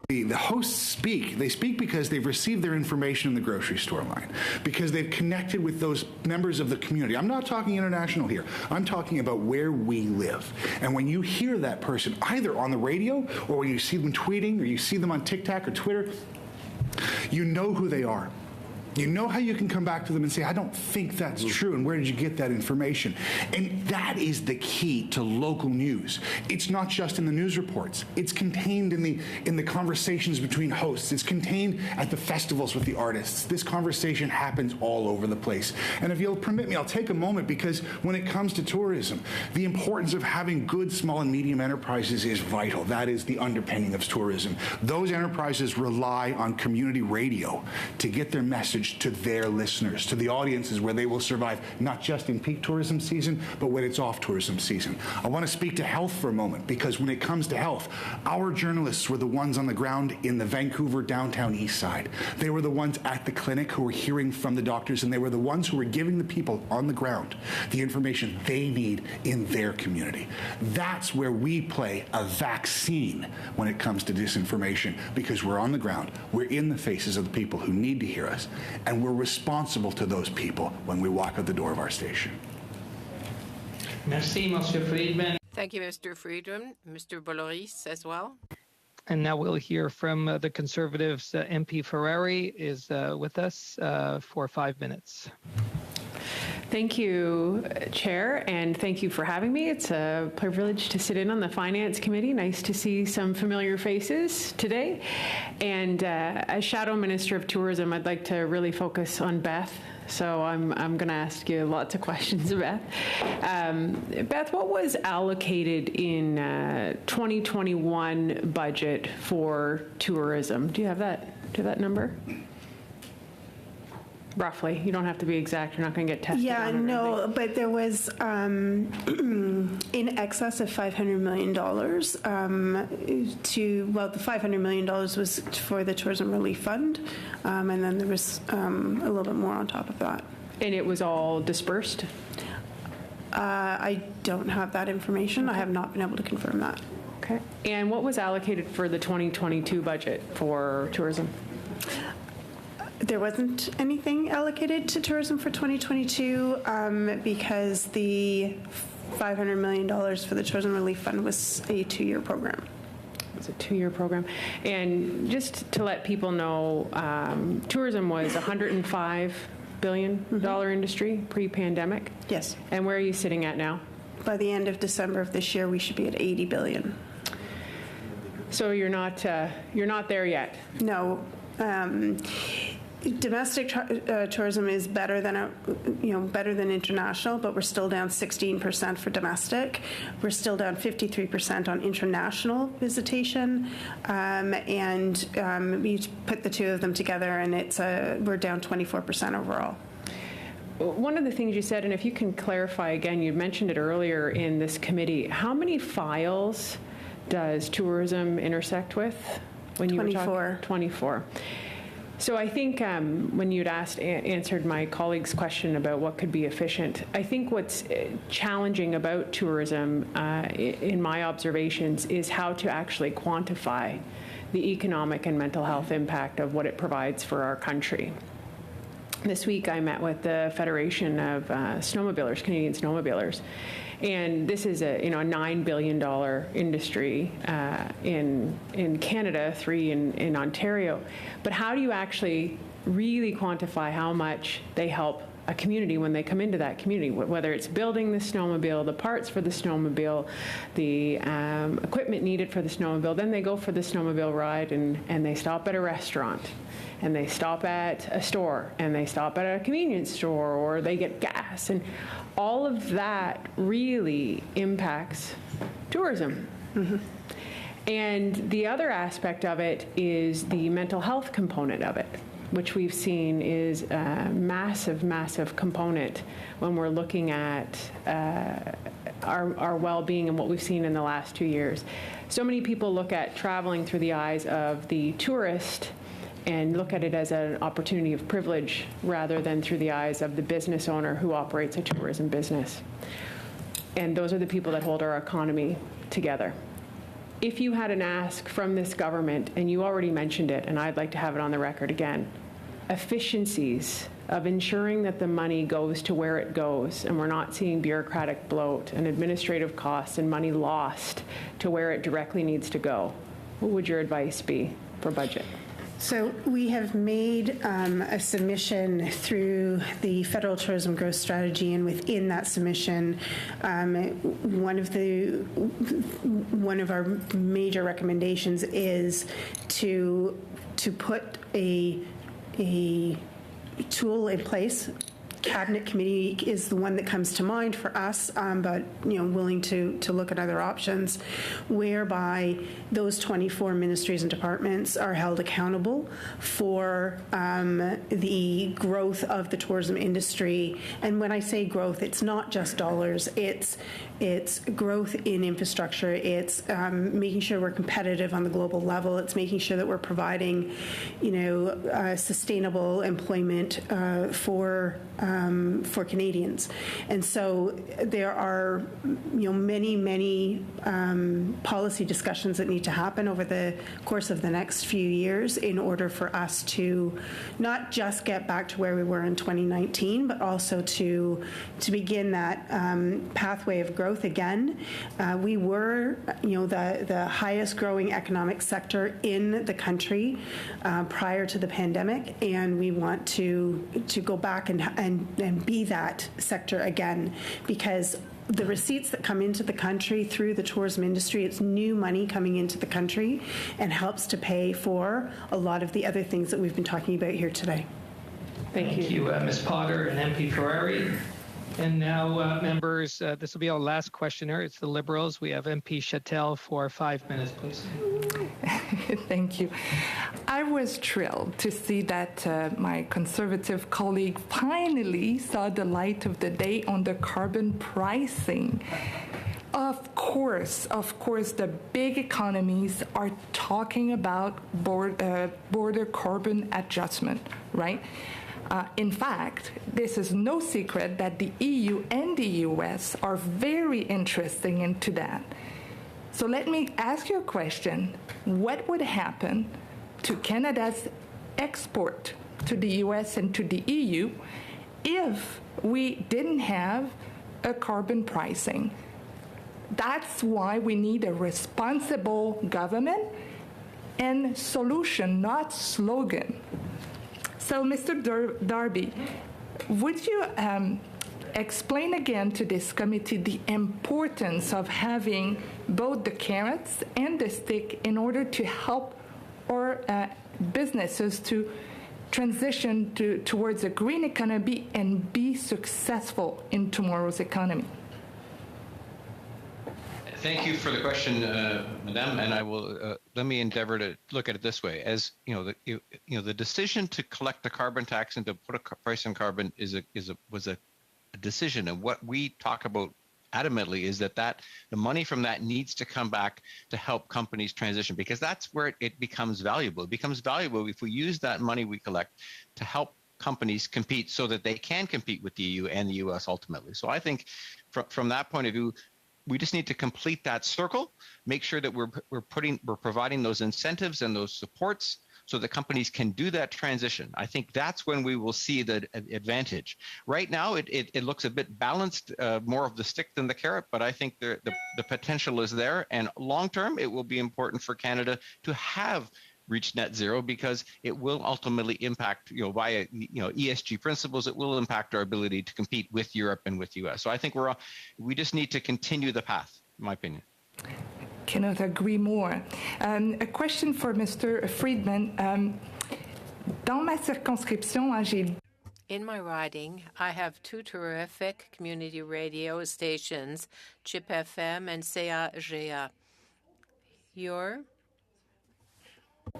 S8: the hosts speak, they speak because they've received their information in the grocery store line, because they've connected with those members of the community. I'm not talking international here. I'm talking about where we live. And when you hear that person, either on the radio or when you see them tweeting or you see them on TikTok or Twitter, you know who they are. You know how you can come back to them and say, I don't think that's true, and where did you get that information? And that is the key to local news. It's not just in the news reports. It's contained in the conversations between hosts. It's contained at the festivals with the artists. This conversation happens all over the place. And if you'll permit me, I'll take a moment, because when it comes to tourism, the importance of having good small and medium enterprises is vital. That is the underpinning of tourism. Those enterprises rely on community radio to get their message to their listeners, to the audiences where they will survive, not just in peak tourism season, but when it's off tourism season. I want to speak to health for a moment, because when it comes to health, our journalists were the ones on the ground in the Vancouver downtown east side. They were the ones at the clinic who were hearing from the doctors, and they were the ones who were giving the people on the ground the information they need in their community. That's where we play a vaccine when it comes to disinformation, because we're on the ground, we're in the faces of the people who need to hear us, and we're responsible to those people when we walk out the door of our station.
S1: Merci, Monsieur Friedman.
S5: Thank you, Mr. Friedman. Mr. Boloris as well.
S1: And now we'll hear from the Conservatives. MP Ferrari is with us for 5 minutes.
S19: Thank you, Chair, and thank you for having me. It's a privilege to sit in on the Finance Committee. Nice to see some familiar faces today. And as Shadow Minister of Tourism, I'd like to really focus on Beth. So I'm going to ask you lots of questions, Beth. Beth, what was allocated in 2021 budget for tourism? Do you have that number? Roughly. You don't have to be exact. You're not going to get tested.
S7: Yeah, no, but there was in excess of $500 million the $500 million was for the Tourism Relief Fund, and then there was a little bit more on top of that.
S19: And it was all dispersed?
S7: I don't have that information. Okay. I have not been able to confirm that.
S19: Okay. And what was allocated for the 2022 budget for tourism?
S7: There wasn't anything allocated to tourism for 2022 because the $500 million for the Tourism Relief Fund was a 2-year program.
S19: It's a 2-year program. And just to let people know, tourism was a $105 billion industry pre-pandemic.
S7: Yes.
S19: And where are you sitting at now?
S7: By the end of December of this year, we should be at $80 billion.
S19: So you're not there yet?
S7: No. Domestic tourism is better than international, but we're still down 16% for domestic. We're still down 53% on international visitation, and you put the two of them together, and we're down 24% overall.
S19: One of the things you said, and if you can clarify again, you mentioned it earlier in this committee. How many files does tourism intersect with? When
S7: 24.
S19: You were talking? 24. So I think when you'd answered my colleague's question about what could be efficient, I think what's challenging about tourism, in my observations, is how to actually quantify the economic and mental health impact of what it provides for our country. This week I met with the Federation of Canadian snowmobilers. And this is a $9 billion industry in Canada, $3 billion in Ontario. But how do you actually really quantify how much they help a community when they come into that community, whether it's building the snowmobile, the parts for the snowmobile, the equipment needed for the snowmobile. Then they go for the snowmobile ride and they stop at a restaurant, and they stop at a store, and they stop at a convenience store, or they get gas. And all of that really impacts tourism. Mm-hmm. And the other aspect of it is the mental health component of it, which we've seen is a massive, massive component when we're looking at our well-being and what we've seen in the last 2 years. So many people look at traveling through the eyes of the tourist and look at it as an opportunity of privilege rather than through the eyes of the business owner who operates a tourism business. And those are the people that hold our economy together. If you had an ask from this government, and you already mentioned it, and I'd like to have it on the record again, efficiencies of ensuring that the money goes to where it goes, and we're not seeing bureaucratic bloat and administrative costs and money lost to where it directly needs to go, what would your advice be for budget?
S7: So we have made a submission through the Federal Tourism Growth Strategy, and within that submission, one of our major recommendations is to put a tool in place. Cabinet committee is the one that comes to mind for us, but willing to look at other options, whereby those 24 ministries and departments are held accountable for the growth of the tourism industry. And when I say growth, it's not just dollars. It's growth in infrastructure. It's making sure we're competitive on the global level. It's making sure that we're providing, sustainable employment for Canadians. And so there are, many policy discussions that need to happen over the course of the next few years in order for us to not just get back to where we were in 2019, but also to begin that pathway of growth again. We were, the highest growing economic sector in the country prior to the pandemic, and we want to go back and be that sector again, because the receipts that come into the country through the tourism industry, it's new money coming into the country and helps to pay for a lot of the other things that we've been talking about here today.
S1: Thank you, Ms. Potter and MP Ferrari. And now, members, this will be our last questioner. It's the Liberals. We have MP Chattel for 5 minutes, please.
S10: Thank you. I was thrilled to see that my Conservative colleague finally saw the light of the day on the carbon pricing. Of course, the big economies are talking about border carbon adjustment, right? In fact, this is no secret that the EU and the US are very interested into that. So let me ask you a question. What would happen to Canada's export to the US and to the EU if we didn't have a carbon pricing? That's why we need a responsible government and solution, not slogan. So, Mr. Darby, would you explain again to this committee the importance of having both the carrots and the stick in order to help our businesses to transition towards a green economy and be successful in tomorrow's economy?
S3: Thank you for the question, Madame, and I will let me endeavor to look at it this way. As the decision to collect the carbon tax and to put a price on carbon was a decision, and what we talk about adamantly is that the money from that needs to come back to help companies transition, because that's where it becomes valuable. It becomes valuable if we use that money we collect to help companies compete so that they can compete with the EU and the US ultimately. So I think from that point of view, we just need to complete that circle, make sure that we're providing those incentives and those supports so that companies can do that transition. I think that's when we will see the advantage. Right now, it looks a bit balanced, more of the stick than the carrot, but I think the potential is there. And long term, it will be important for Canada to have reach net zero, because it will ultimately impact, via ESG principles, it will impact our ability to compete with Europe and with US. So I think we just need to continue the path, in my opinion.
S10: Cannot agree more. A question for Mr. Friedman. Dans ma circonscription, j'ai
S5: In my riding, I have two terrific community radio stations, CHIP FM and CAGA. Your?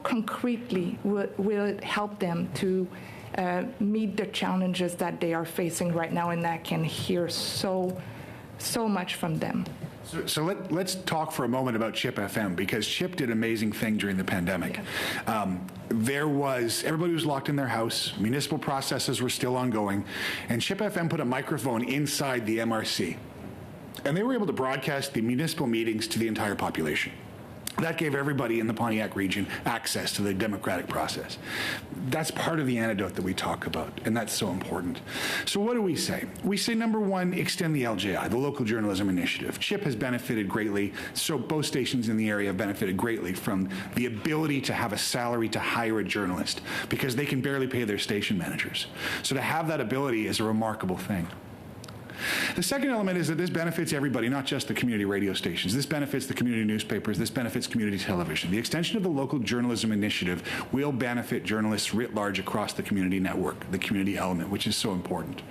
S10: Concretely, will it help them to meet the challenges that they are facing right now, and that can hear so much from them?
S8: So let's talk for a moment about CHIP FM, because CHIP did an amazing thing during the pandemic. Everybody was locked in their house, municipal processes were still ongoing, and CHIP FM put a microphone inside the MRC. And they were able to broadcast the municipal meetings to the entire population. That gave everybody in the Pontiac region access to the democratic process. That's part of the antidote that we talk about, and that's so important. So what do we say? We say, number one, extend the LJI, the Local Journalism Initiative. CHIP has benefited greatly, so both stations in the area have benefited greatly from the ability to have a salary to hire a journalist, because they can barely pay their station managers. So to have that ability is a remarkable thing. The second element is that this benefits everybody, not just the community radio stations. This benefits the community newspapers. This benefits community television. The extension of the Local Journalism Initiative will benefit journalists writ large across the community network, the community element, which is so important.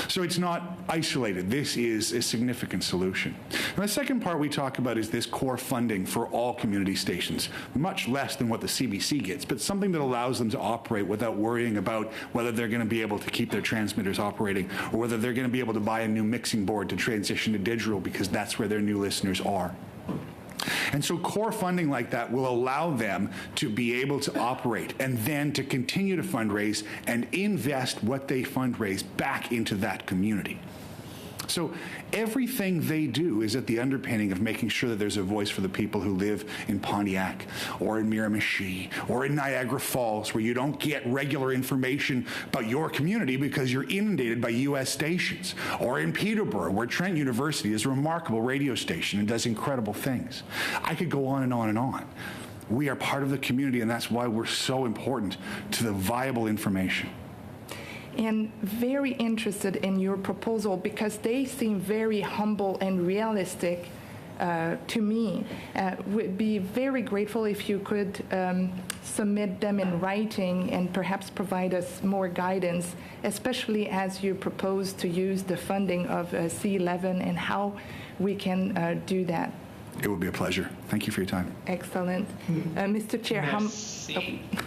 S8: So it's not isolated. This is a significant solution. And the second part we talk about is this core funding for all community stations, much less than what the CBC gets, but something that allows them to operate without worrying about whether they're going to be able to keep their transmitters operating, or whether they're going to be able to buy a new mixing board to transition to digital, because that's where their new listeners are. And so core funding like that will allow them to be able to operate and then to continue to fundraise and invest what they fundraise back into that community. So everything they do is at the underpinning of making sure that there's a voice for the people who live in Pontiac or in Miramichi or in Niagara Falls, where you don't get regular information about your community because you're inundated by U.S. stations, or in Peterborough, where Trent University is a remarkable radio station and does incredible things. I could go on and on and on. We are part of the community, and that's why we're so important to the viable information.
S10: And very interested in your proposal, because they seem very humble and realistic to me. Would be very grateful if you could submit them in writing and perhaps provide us more guidance, especially as you propose to use the funding of C11 and how we can do that.
S8: It would be a pleasure. Thank you for your time.
S10: Excellent. Mr. Chair,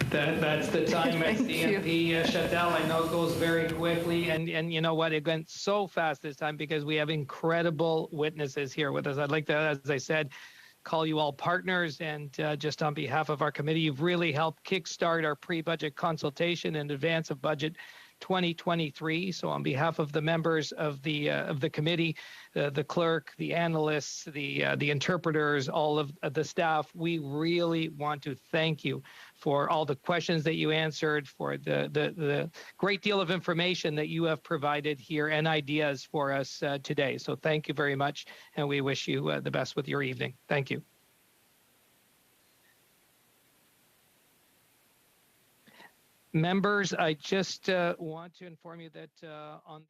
S1: that's the time.
S10: Thank
S1: MP Chattel, I know it goes very quickly, and you know what, it went so fast this time because we have incredible witnesses here with us. I'd like to, as I said, call you all partners, and just on behalf of our committee, you've really helped kickstart our pre-budget consultation in advance of budget 2023. So on behalf of the members of the committee, the clerk, the analysts, the interpreters, all of the staff, we really want to thank you for all the questions that you answered, for the great deal of information that you have provided here and ideas for us today. So thank you very much, and we wish you the best with your evening. Thank you. Members, I just want to inform you that on the